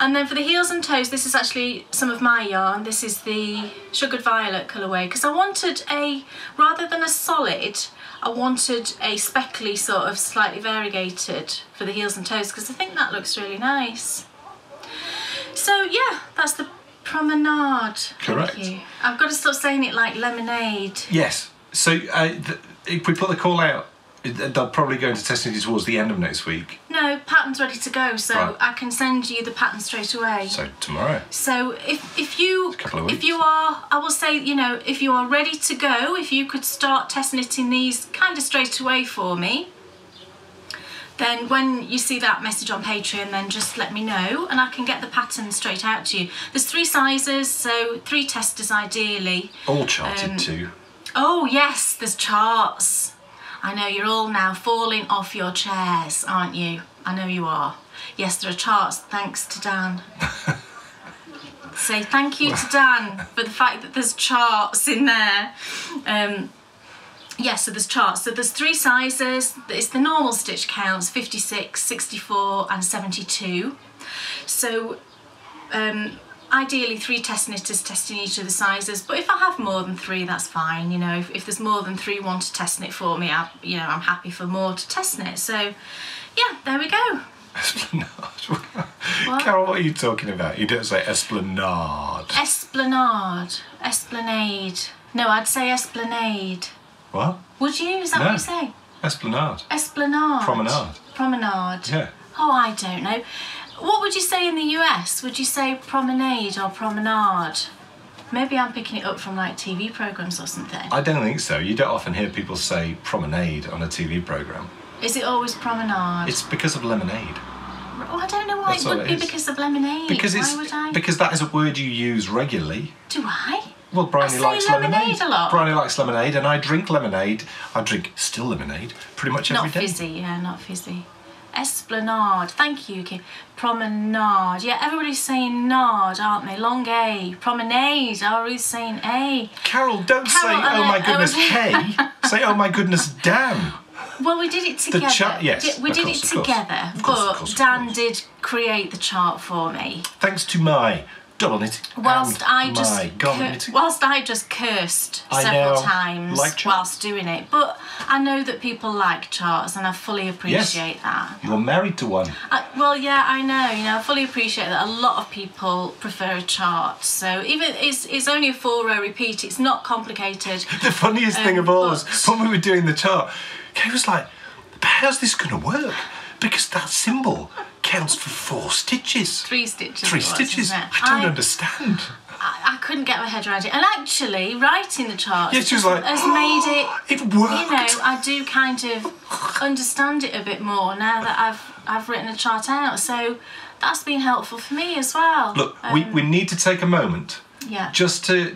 And then for the heels and toes, this is actually some of my yarn. This is the Sugared Violet colourway, because I wanted rather than a solid, I wanted a speckly sort of slightly variegated for the heels and toes, because I think that looks really nice. So yeah, that's the Promenade. Correct. Thank you. I've got to stop saying it like lemonade. Yes. So if we put the call out, they'll probably go into testing towards the end of next week. No, pattern's ready to go, so I can send you the pattern straight away. So tomorrow. So if you are, I will say, if you are ready to go, if you could start test knitting these kind of straight away for me, then when you see that message on Patreon, then just let me know and I can get the pattern straight out to you. There's 3 sizes, so 3 testers ideally. All charted too. Oh yes, there's charts. I know you're all now falling off your chairs, aren't you? I know you are. Yes, there are charts, thanks to Dan. Say thank you to Dan for the fact that there's charts in there. Yes, so there's charts. So there's 3 sizes. It's the normal stitch counts, 56, 64 and 72. So ideally 3 test knitters testing each of the sizes, but if I have more than 3, that's fine. If there's more than 3 want to test knit for me, I'm happy for more to test knit. So yeah, there we go. Esplanade. What? Carol, what are you talking about? You don't say esplanade. Esplanade. Esplanade. No, I'd say esplanade. What? Would you? Is that what you say? Esplanade. Esplanade. Promenade. Promenade. Yeah. Oh, I don't know. What would you say in the US? Would you say promenade or promenade? Maybe I'm picking it up from like TV programmes or something. I don't think so. You don't often hear people say promenade on a TV programme. Is it always promenade? It's because of lemonade. Oh, I don't know why it would be because of lemonade. Because why would I? Because that is a word you use regularly. Do I? Well, Bryony likes lemonade a lot. Bryony likes lemonade, and I drink lemonade. I drink still lemonade pretty much every day. Not fizzy, yeah, not fizzy. Esplanade, thank you, Kim. Promenade, yeah, everybody's saying nard, aren't they? Long A. Promenade, everybody's saying A. Carol, don't say, oh my goodness, K. Say, oh my goodness, damn. Well, we did it together. Yes, we did it together, but Dan did create the chart for me. Thanks to my double knitting. Whilst I just cursed several times whilst doing it, but I know that people like charts, and I fully appreciate that. You're married to one. Well, yeah, I know. You know, I fully appreciate that. A lot of people prefer a chart, so even it's only a 4-row repeat. It's not complicated. The funniest thing of all was when we were doing the chart, Kay was like, "But how's this going to work? Because that symbol counts for 4 stitches. 3 stitches. 3 stitches. I don't understand." I couldn't get my head around it. And actually, writing the charts she was like, has made it worked. You know, I do kind of understand it a bit more now that I've written a chart out. So that's been helpful for me as well. Look, we need to take a moment. Yeah. Just to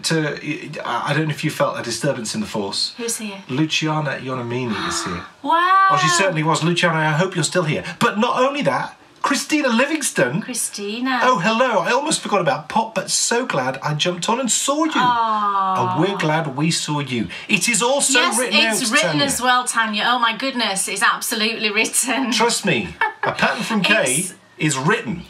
I don't know if you felt a disturbance in the force. Who's here? Luciana Ionamini is here. Wow. Well, she certainly was. Luciana, I hope you're still here. But not only that, Christina Livingston. Christina. Oh, hello. I almost forgot about Pop, but so glad I jumped on and saw you. Aww. And we're glad we saw you. It is also written out, it's written Tanya. as well, Tanya. Oh, my goodness. It's absolutely written. Trust me, a pattern from Kay is written.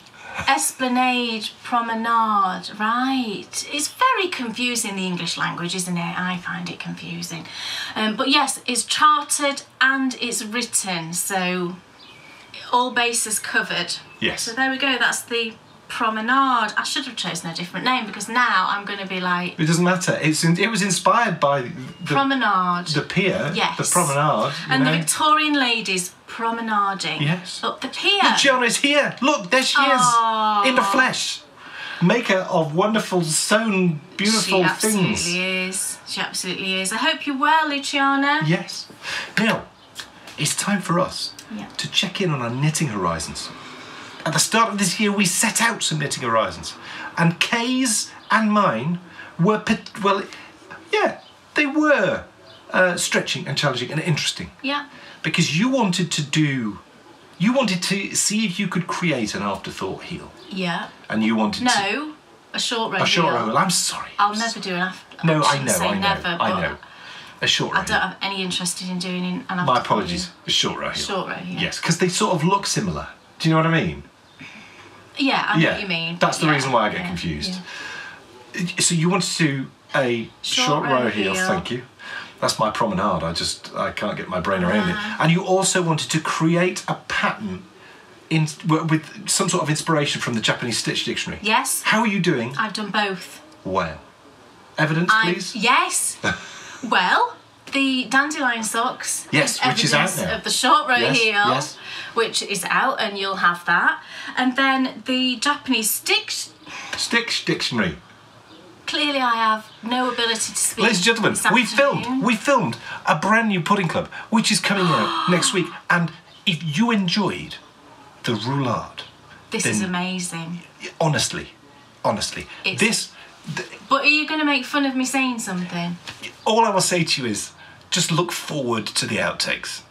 Esplanade, promenade, right. It's very confusing, the English language, isn't it? I find it confusing. But yes, it's charted and it's written, so all bases covered. Yes. So there we go, that's the promenade. I should have chosen a different name because now I'm going to be like... It doesn't matter. It was inspired by the promenade. The pier. Yes. The promenade. And the Victorian ladies promenading. Yes. Up the pier. Luciana's here. Look, there she is. In the flesh. Maker of wonderful sewn, beautiful things. She absolutely is. She absolutely is. I hope you're well, Luciana. Yes. Now, it's time for us Yeah. to check in on our knitting horizons. At the start of this year, we set out some knitting horizons. And Kay's and mine were, they were stretching and challenging and interesting. Yeah. Because you wanted to see if you could create an afterthought heel. Yeah. And you wanted a short row a short heel. row. I'm sorry. I'll never do an afterthought. No, I know. I know. A short row. I don't have any interest in doing an afterthought. My apologies. A short row heel. Short row heel. Yes, because they sort of look similar. Do you know what I mean? Yeah, I know what you mean. That's the reason why I get confused. Yeah. So you wanted to do a short row heel. Thank you. That's my promenade. I can't get my brain around it. And you also wanted to create a pattern with some sort of inspiration from the Japanese Stitch Dictionary. Yes. How are you doing? I've done both. Well. Evidence, please? Yes. Well, the dandelion socks. Yes, which is out now. Of the short row heel. Yes. Which is out, and you'll have that. And then the Japanese Stitch Dictionary. Clearly, I have no ability to speak. Ladies and gentlemen, we filmed a brand new pudding club, which is coming out next week. And if you enjoyed the roulade, this is amazing. Honestly, But are you going to make fun of me saying something? All I will say to you is, just look forward to the outtakes.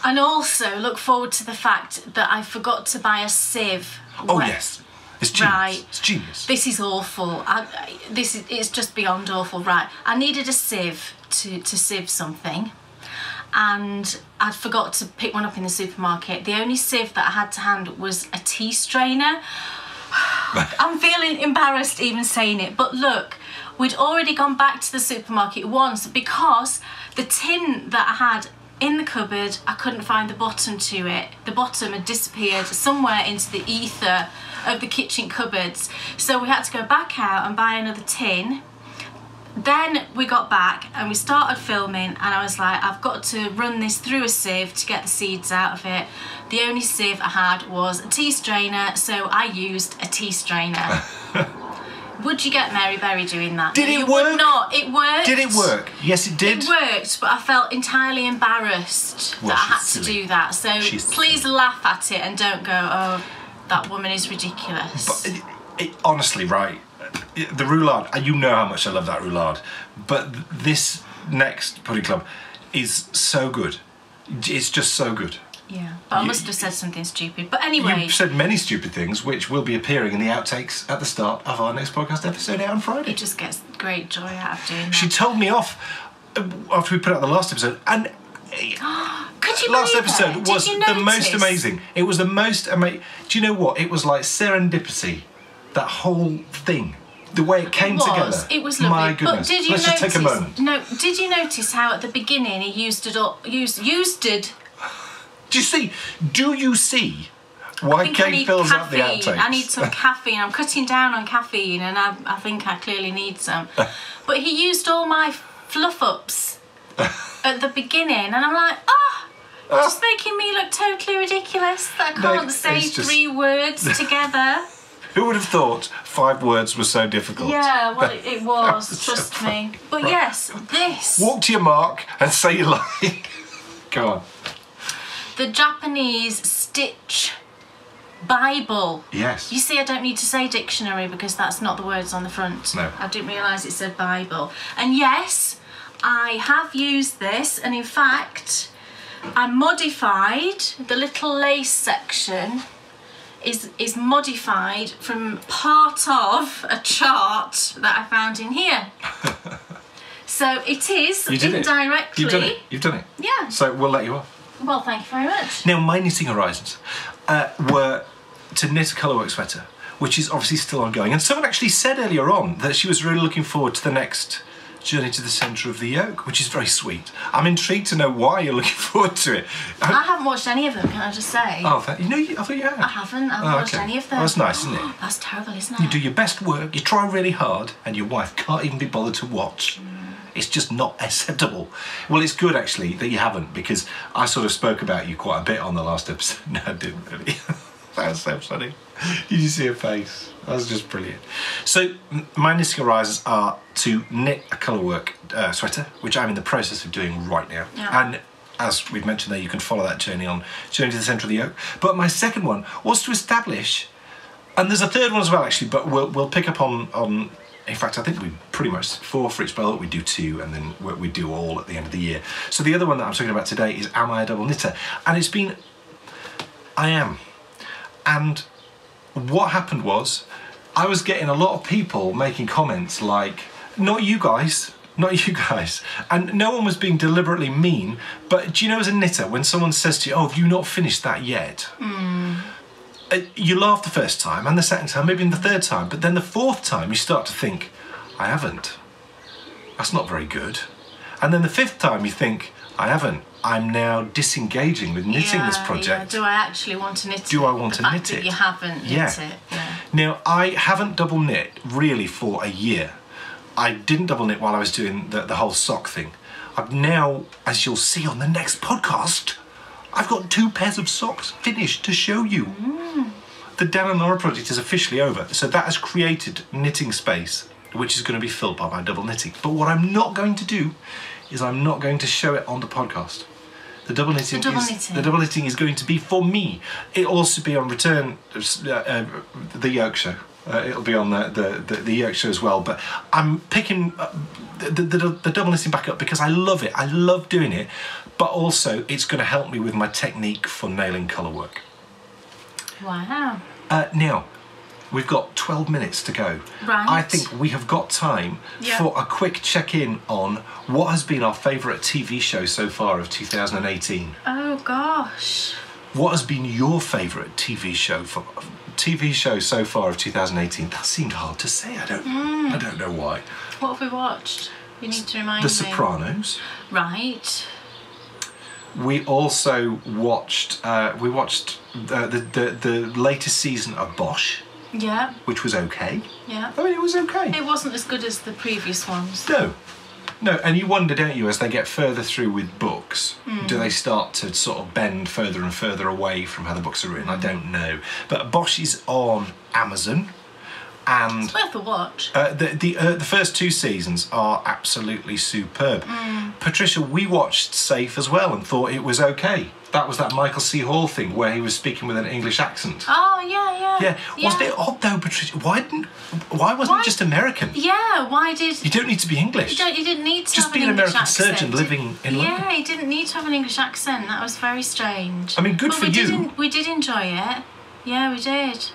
And also look forward to the fact that I forgot to buy a sieve. Oh yes, it's genius. Right. It's genius. This is awful. It's just beyond awful. Right. I needed a sieve to sieve something, and I forgot to pick one up in the supermarket. The only sieve that I had to hand was a tea strainer. I'm feeling embarrassed even saying it, but look, we'd already gone back to the supermarket once because the tin that I had in the cupboard, I couldn't find the bottom to it. The bottom had disappeared somewhere into the ether of the kitchen cupboards. So we had to go back out and buy another tin. Then we got back and we started filming, and I was like, I've got to run this through a sieve to get the seeds out of it. The only sieve I had was a tea strainer, so I used a tea strainer. Would you get Mary Berry doing that? Did it work? Would not. It worked. Did it work? Yes, it did. It worked, but I felt entirely embarrassed that I had to do that. So please laugh at it and don't go, oh, that woman is ridiculous. But honestly, right, the roulade, you know how much I love that roulade, but this next pudding club is so good. It's just so good. Yeah, but I must have said something stupid. But anyway... You've said many stupid things, which will be appearing in the outtakes at the start of our next podcast episode out on Friday. He just gets great joy out of doing that. She told me off after we put out the last episode, and... Could you last believe episode it? was Did you the most notice? amazing. It was the most amazing... Do you know what? It was like serendipity That whole thing. The way it came together. It was lovely. My goodness. But did you Let's just take a moment. No, did you notice how at the beginning he used it all? Used it. Do you see why Kate fills out the outtakes? I need some caffeine. I'm cutting down on caffeine, and I think I clearly need some. But he used all my fluff ups at the beginning, and I'm like, just making me look totally ridiculous that I can't say 3 words together. Who would have thought 5 words was so difficult? Yeah, well, it was, trust me. But yes, this. Walk to your mark and say your line. Go on. The Japanese Stitch Bible. Yes. You see, I don't need to say dictionary because that's not the words on the front. No. I didn't realise it said Bible. And yes, I have used this, and in fact, I modified the little lace section. Is modified from part of a chart that I found in here. So it is indirectly. You've done it. Yeah. So we'll let you off. Well, thank you very much. Now, my knitting horizons were to knit a colourwork sweater, which is obviously still ongoing. And someone actually said earlier on that she was really looking forward to the next journey to the centre of the yoke, which is very sweet. I'm intrigued to know why you're looking forward to it. I haven't watched any of them, can I just say? Oh, I thought you had. I haven't. I haven't watched any of them. Well, that's nice, isn't it? That's terrible, isn't it? You do your best work, you try really hard, and your wife can't even be bothered to watch. It's just not acceptable. Well, it's good, actually, that you haven't, because I sort of spoke about you quite a bit on the last episode. No, I didn't really. That was so funny. Did you see her face? That was just brilliant. So, my knitting horizons are to knit a colourwork sweater, which I'm in the process of doing right now. Yeah. And as we've mentioned there, you can follow that journey on Journey to the Centre of the Yoke. But my second one was to establish, and there's a third one as well, actually, but we'll pick up on in fact, I think we pretty much 4 for each spell. We do 2, and then we do all at the end of the year. So the other one that I'm talking about today is Am I a Double Knitter? And it's been... I am. And what happened was, I was getting a lot of people making comments like, not you guys, and no one was being deliberately mean, but do you know, as a knitter, when someone says to you, oh, have you not finished that yet? You laugh the first time, and the second time, maybe in the third time, but then the 4th time you start to think, I haven't. That's not very good. And then the 5th time you think, I haven't. I'm now disengaging with knitting this project. Yeah. Do I actually want to knit it? Do I want to knit it? You haven't knit it. Yeah. Now, I haven't double knit really for a year. I didn't double knit while I was doing the whole sock thing. I've now, as you'll see on the next podcast, I've got 2 pairs of socks finished to show you. The Dan and Laura project is officially over, so that has created knitting space, which is going to be filled by my double knitting. But what I'm not going to do is I'm not going to show it on the podcast. The double knitting is going to be for me. It'll also be on return the yoke show. It'll be on the yoke show as well. But I'm picking the double knitting back up because I love it. I love doing it. But also, it's going to help me with my technique for nailing colour work. Wow. Now, we've got 12 minutes to go. Right. I think we have got time for a quick check-in on what has been our favourite TV show so far of 2018. Oh, gosh. What has been your favourite TV show so far of 2018? That seemed hard to say. I don't know why. What have we watched? You need to remind me. The Sopranos. Right. We also watched the latest season of Bosch. Yeah. Which was okay. Yeah. I mean, it was okay. It wasn't as good as the previous ones. No, and you wonder, don't you, as they get further through with books, do they start to sort of bend further and further away from how the books are written? I don't know. But Bosch is on Amazon, and it's worth a watch. The first 2 seasons are absolutely superb. Patricia, we watched Safe as well and thought it was okay. That was that Michael C. Hall thing where he was speaking with an English accent. Oh, yeah. Wasn't it odd though, Patricia? Why wasn't it just American? Yeah, why did... You don't need to be English. You didn't need to just have be an American accent. surgeon living in London. Yeah, he didn't need to have an English accent. That was very strange. I mean, good for you. We did enjoy it. Yeah, we did.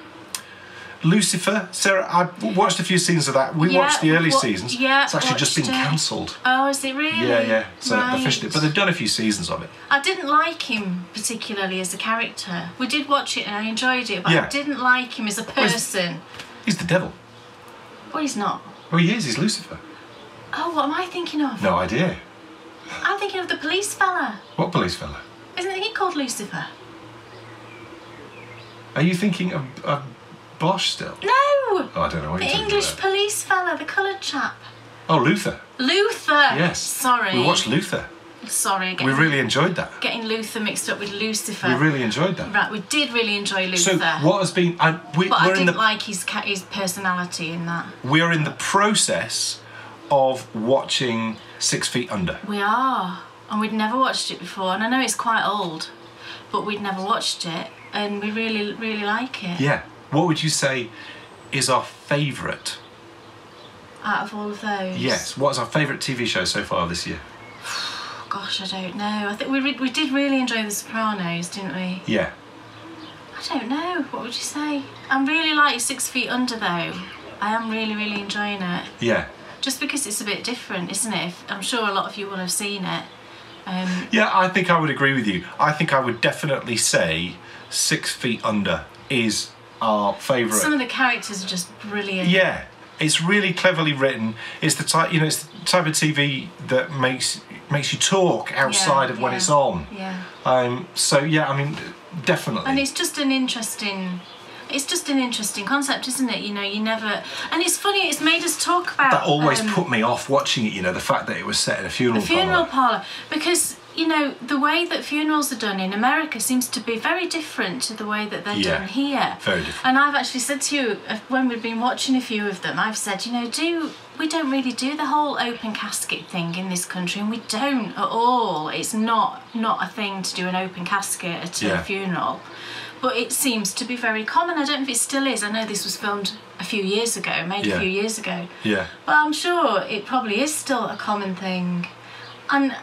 Lucifer, Sarah, I watched a few scenes of that. We watched the early seasons. Yeah, it's actually just been cancelled. Oh, is it really? Yeah. So right. they finished it, but they've done a few seasons of it. I didn't like him particularly as a character. We did watch it and I enjoyed it, but Yeah. I didn't like him as a person. He's the devil. Well, he's not. Oh, he is. He's Lucifer. Oh, what am I thinking of? No idea. I'm thinking of the police fella. What police fella? Isn't he called Lucifer? Are you thinking of Bosch still? No! Oh, I don't know what you're The talking English about. police fella, the coloured chap. Oh, Luther. Luther! Yes. Sorry. We watched Luther. Sorry. We really enjoyed that. Getting Luther mixed up with Lucifer. We really enjoyed that. Right, we did really enjoy Luther. So what has been? But I didn't like his personality in that. We're in the process of watching 6 Feet Under. We are, and we'd never watched it before. And I know it's quite old, but we'd never watched it, and we really, really like it. Yeah. What would you say is our favourite? Out of all of those. Yes. What is our favourite TV show so far this year? Gosh, I don't know. I think we did really enjoy The Sopranos, didn't we? Yeah. I don't know. What would you say? I really like 6 Feet Under, though. I am really, really enjoying it. Yeah. Just because it's a bit different, isn't it? I'm sure a lot of you will have seen it. Yeah, I think I would agree with you. I think I would definitely say 6 Feet Under is our favourite. Some of the characters are just brilliant. Yeah. It's really cleverly written. It's the type, it's the type of TV that makes you talk outside of when it's on. Yeah. So yeah, I mean, definitely. And it's just an interesting concept, isn't it? You never. And it's funny. It's made us talk about. That always put me off watching it. The fact that it was set in a funeral parlour. Funeral parlour, because the way that funerals are done in America seems to be very different to the way that they're done here. Very different. And I've actually said to you, when we've been watching a few of them, I've said, we don't really do the whole open casket thing in this country, and we don't at all. It's not a thing to do an open casket at a funeral. But it seems to be very common. I don't know if it still is. I know this was filmed a few years ago, made a few years ago. Yeah. But I'm sure it probably is still a common thing. And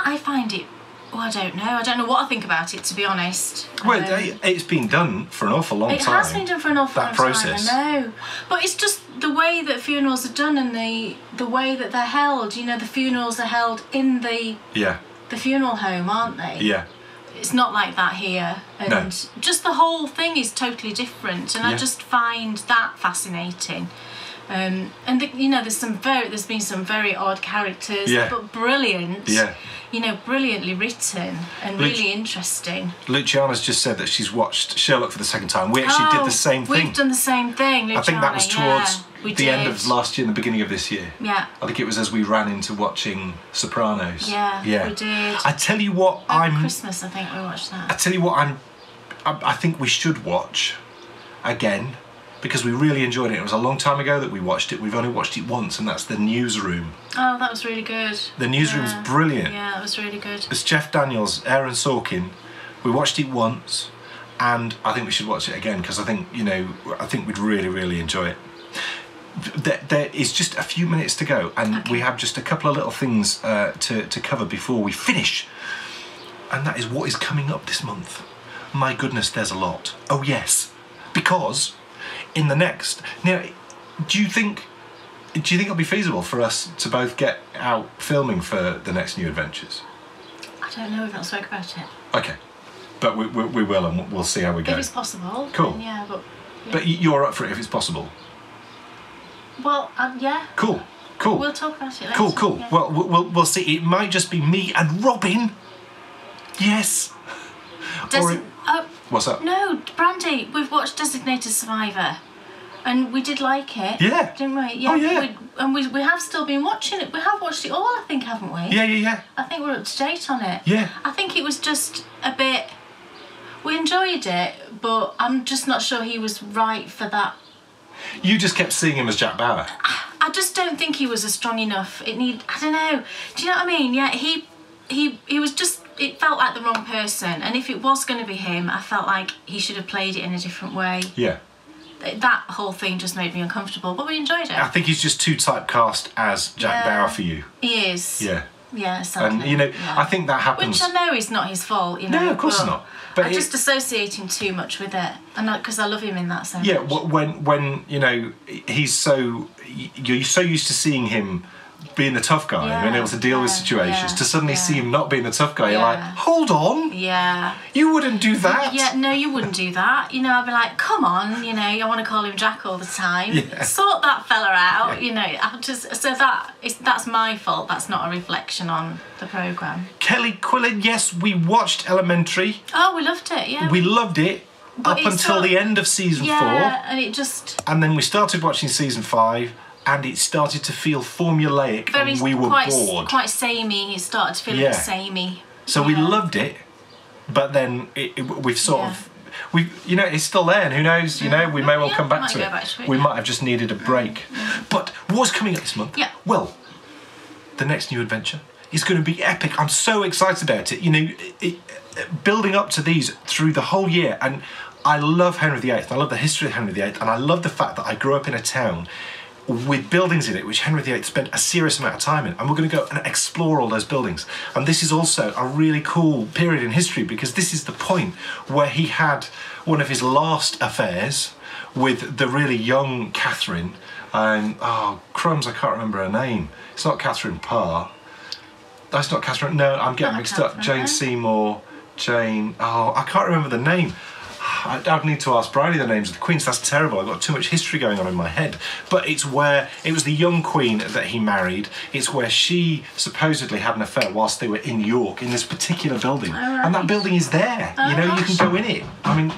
I find it, I don't know. I don't know what I think about it, to be honest. Well, it's been done for an awful long time. It has been done for an awful long process. time, I know. But it's just the way that funerals are done and the way that they're held. The funerals are held in the funeral home, aren't they? Yeah. It's not like that here, and just the whole thing is totally different, and I just find that fascinating. And there's been some very odd characters, but brilliant. Yeah. Brilliantly written and really interesting. Luciana's just said that she's watched Sherlock for the second time. We actually did the same thing. We've done the same thing, Luciana. I think that was towards the end of last year and the beginning of this year. Yeah. I think it was as we ran into watching Sopranos. Yeah, we did. I tell you what, Christmas, I think we watched that. I tell you what, I think we should watch again, because we really enjoyed it. It was a long time ago that we watched it. We've only watched it once, and that's The Newsroom. Oh, that was really good. The Newsroom's brilliant. Yeah, it was really good. It's Jeff Daniels, Aaron Sorkin. We watched it once, and I think we should watch it again, because I think we'd really, really enjoy it. There is just a few minutes to go, and we have just a couple of little things to cover before we finish. And that is what is coming up this month. My goodness, there's a lot. Oh yes, because in the next... Now, do you think it'll be feasible for us to both get out filming for the next New Adventures? I don't know, we've not spoke about it. Okay, but we will, and we'll see how we go. If it's possible. Cool. Then yeah, but... Yeah. But you're up for it if it's possible? Well, yeah. Cool. We'll talk about it later. Cool. Yeah. Well, we'll see. It might just be me and Robin. Yes. What's up? No, Brandy, we've watched Designated Survivor, and we did like it. Yeah. Didn't we? Yeah. Oh, yeah. We have still been watching it. We have watched it all, I think, haven't we? Yeah. I think we're up to date on it. Yeah. I think it was just a bit... We enjoyed it, but I'm just not sure he was right for that. You just kept seeing him as Jack Bauer. I just don't think he was a strong enough... I don't know. Do you know what I mean? Yeah, he was just... It felt like the wrong person, and if it was going to be him, I felt like he should have played it in a different way. Yeah. That whole thing just made me uncomfortable, but we enjoyed it. I think he's just too typecast as Jack Bauer for you. He is. Yeah. Yeah, sadly. And, I think that happens... Which I know is not his fault, No, of course not. But I just associate him too much with it, and because I love him in that sense. Yeah, when he's so... You're so used to seeing him being the tough guy, being able to deal with situations, to suddenly see him not being the tough guy, you're like, hold on. Yeah. You wouldn't do that. Yeah, no, you wouldn't do that. You know, I'd be like, come on, you know, I want to call him Jack all the time. Yeah. Sort that fella out, you know. That's my fault. That's not a reflection on the programme. Kelly Quillen, yes, we watched Elementary. Oh, we loved it, yeah. We loved it up until the end of season 4. Yeah, and it just... And then we started watching season 5, and it started to feel formulaic, and we were bored. Quite samey. It started to feel a bit samey. So we loved it, but then we've sort of... you know, it's still there, and who knows, you know, we may well come back to it. We might have just needed a break. But what's coming up this month? Yeah. Well, the next new adventure is going to be epic. I'm so excited about it. You know, building up to these through the whole year, and I love Henry VIII. I love the history of Henry VIII, and I love the fact that I grew up in a town with buildings in it which Henry VIII spent a serious amount of time in, and we're going to go and explore all those buildings. And this is also a really cool period in history, because this is the point where he had one of his last affairs with the really young Catherine, and oh crumbs, I can't remember her name. It's not Catherine Parr. That's not Catherine. No, I'm getting mixed up. Jane Seymour. Jane. Oh, I can't remember the name. I'd need to ask Bryony the names of the queens. That's terrible. I've got too much history going on in my head. But it's where it was the young queen that he married. It's where she supposedly had an affair whilst they were in York in this particular building. And that building is there. You know, you can go in it. I mean,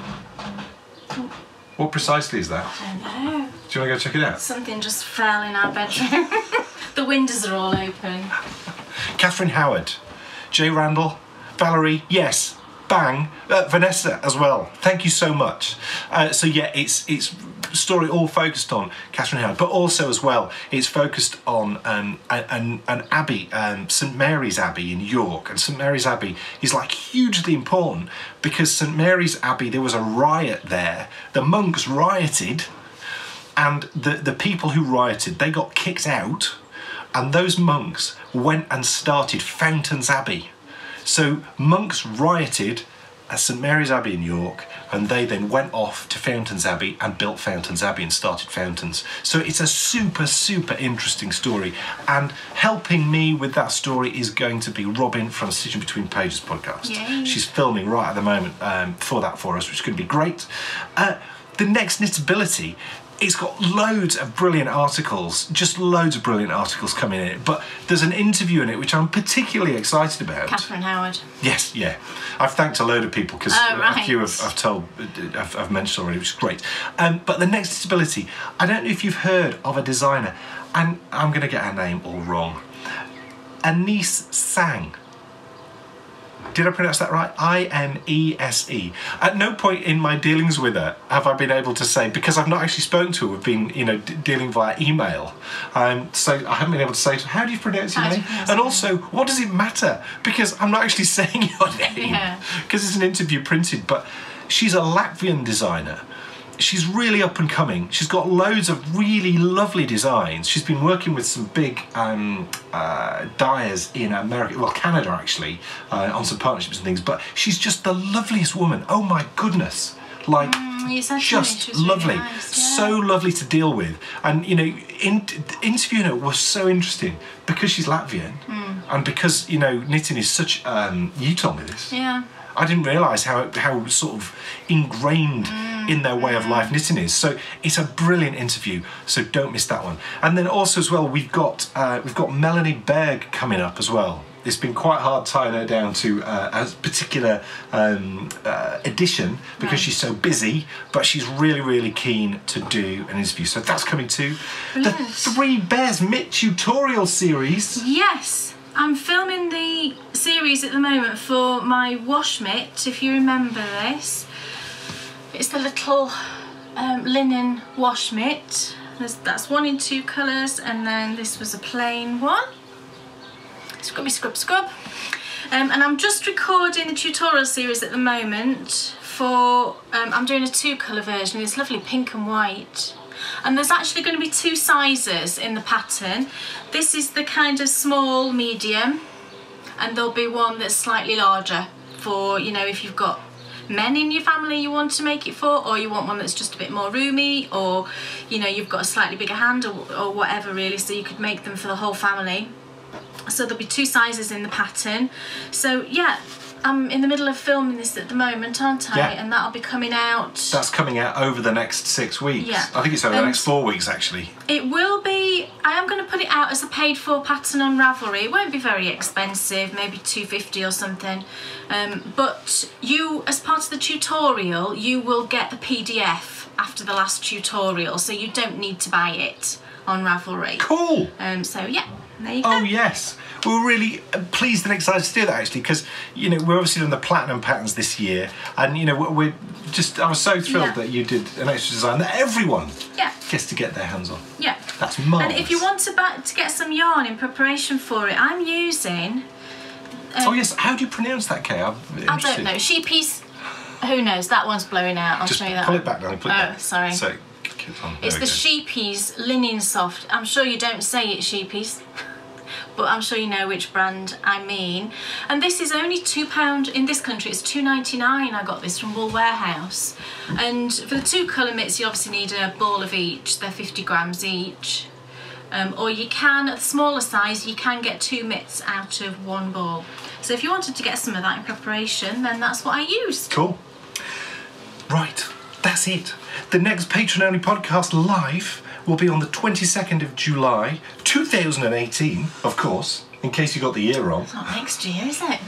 what precisely is that? I don't know. Do you want to go check it out? Something just fell in our bedroom. The windows are all open. Catherine Howard, Jay Randall, Valerie, yes. Bang, Vanessa as well. Thank you so much. So yeah, it's story all focused on Catherine Howard, but also as well, it's focused on an abbey, St Mary's Abbey in York. And St Mary's Abbey is like hugely important, because St Mary's Abbey, there was a riot there. The monks rioted, and the people who rioted, they got kicked out, and those monks went and started Fountains Abbey. So monks rioted at St Mary's Abbey in York, and they then went off to Fountains Abbey and built Fountains Abbey and started Fountains. So it's a super, super interesting story. And helping me with that story is going to be Robin from Stitching Between Pages podcast. Yay. She's filming right at the moment for us, which is going to be great. The next Knitability, it's got loads of brilliant articles, just loads of brilliant articles coming in it. But there's an interview in it which I'm particularly excited about. Catherine Howard. Yes, yeah. I've thanked a load of people because a few I've mentioned already, which is great. But the next disability, I don't know if you've heard of a designer, and I'm going to get her name all wrong. Anise Sang. Did I pronounce that right? I-N-E-S-E. At no point in my dealings with her have I been able to say, because I've not actually spoken to her, we've been, you know, dealing via email. So I haven't been able to say, how do you pronounce your name? And also, what does it matter? Because I'm not actually saying your name. Because it's an interview printed, but she's a Latvian designer. She's really up and coming. She's got loads of really lovely designs. She's been working with some big dyers in America, well, Canada actually, on some partnerships and things. But she's just the loveliest woman. Oh my goodness. Like, just lovely. Really nice, yeah. So lovely to deal with. And, you know, interviewing her was so interesting because she's Latvian and because, you know, knitting is such, you told me this. Yeah. I didn't realise how sort of ingrained in their way of life knitting is. So it's a brilliant interview. So don't miss that one. And then also as well, we've got Melanie Berg coming up as well. It's been quite hard tying her down to a particular edition because she's so busy, but she's really, really keen to do an interview. So that's coming too. Brilliant. The Three Bears Mitt tutorial series. Yes. I'm filming the series at the moment for my wash mitt, if you remember this. It's the little linen wash mitt. That's one in 2 colours, and then this was a plain one. Scrubby scrub scrub. And I'm just recording the tutorial series at the moment for, I'm doing a 2-colour version. It's lovely pink and white. And there's actually going to be 2 sizes in the pattern. This is the kind of small, medium, and there'll be one that's slightly larger for, you know, if you've got men in your family you want to make it for, or you want one that's just a bit more roomy, or you know, you've got a slightly bigger hand, or whatever really, so you could make them for the whole family. So there'll be 2 sizes in the pattern. So yeah, I'm in the middle of filming this at the moment, aren't I? Yeah. And that'll be coming out. That's coming out over the next 6 weeks. Yeah. I think it's over the next 4 weeks, actually. It will be. I am going to put it out as a paid-for pattern on Ravelry. It won't be very expensive, maybe $2.50 or something. But you, as part of the tutorial, you will get the PDF after the last tutorial, so you don't need to buy it on Ravelry. Cool. So yeah, there you go. Oh yes. We were really pleased and excited to do that, actually, because, you know, we're obviously doing the platinum patterns this year, and, you know, we're just, I was so thrilled that you did an extra design that everyone gets to get their hands on. Yeah. That's marvellous. And if you want to get some yarn in preparation for it, I'm using... oh yes, how do you pronounce that, Kay? I don't know. Sheepies. Who knows? That one's blowing out. I'll show you that. Pull it back down. Pull it back. Sorry. So, keep on. It's the Sheepies Linen Soft. I'm sure you don't say it Sheepies, but I'm sure you know which brand I mean. And this is only £2 in this country. It's $2.99. I got this from Wool Warehouse. And for the 2 colour mitts, you obviously need a ball of each. They're 50 grams each. Or you can, at the smaller size, you can get 2 mitts out of 1 ball. So if you wanted to get some of that in preparation, then that's what I used. Cool. Right, that's it. The next Patreon-only podcast live will be on the 22nd of July, 2018, of course, in case you got the year wrong. It's not next year, is it?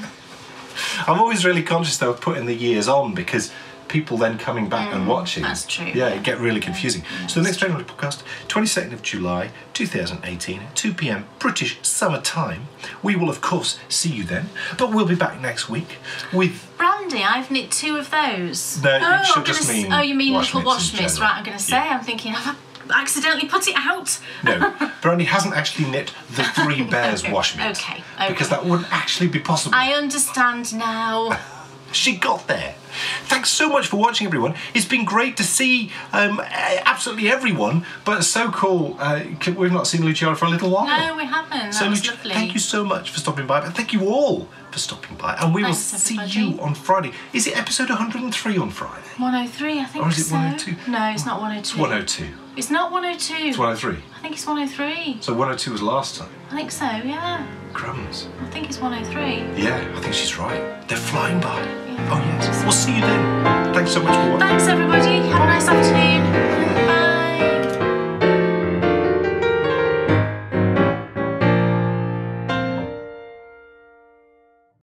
I'm always really conscious, though, of putting the years on, because people then coming back and watching. That's true. Yeah, it get really confusing. So the next Patreon podcast, 22nd of July, 2018, at 2 p.m. British summer time. We will, of course, see you then, but we'll be back next week with... Brandy, I've knit 2 of those. No, it should just mean... Oh, you mean little wash mitts, mitts, right? I'm going to say, I'm thinking, have I accidentally put it out? No, Brandy hasn't actually knit the 3 Bears wash mitts. Okay. Because that wouldn't actually be possible. I understand now. She got there. Thanks so much for watching, everyone. It's been great to see absolutely everyone, but it's so cool. We've not seen Luciana for a little while. No, we haven't. That was lovely. Thank you so much for stopping by, but thank you all for stopping by, and we will see you on Friday. Is it episode 103 on Friday? 103, I think so. Or is it 102? No, it's not 102. It's 102. It's not 102. It's 103. I think it's 103. So 102 was last time. I think so, yeah. Crumbs. I think it's 103. Yeah, I think she's right. They're flying by. Yeah. Oh yes. We'll see you then. Thanks so much for watching. Thanks everybody. Have a nice afternoon.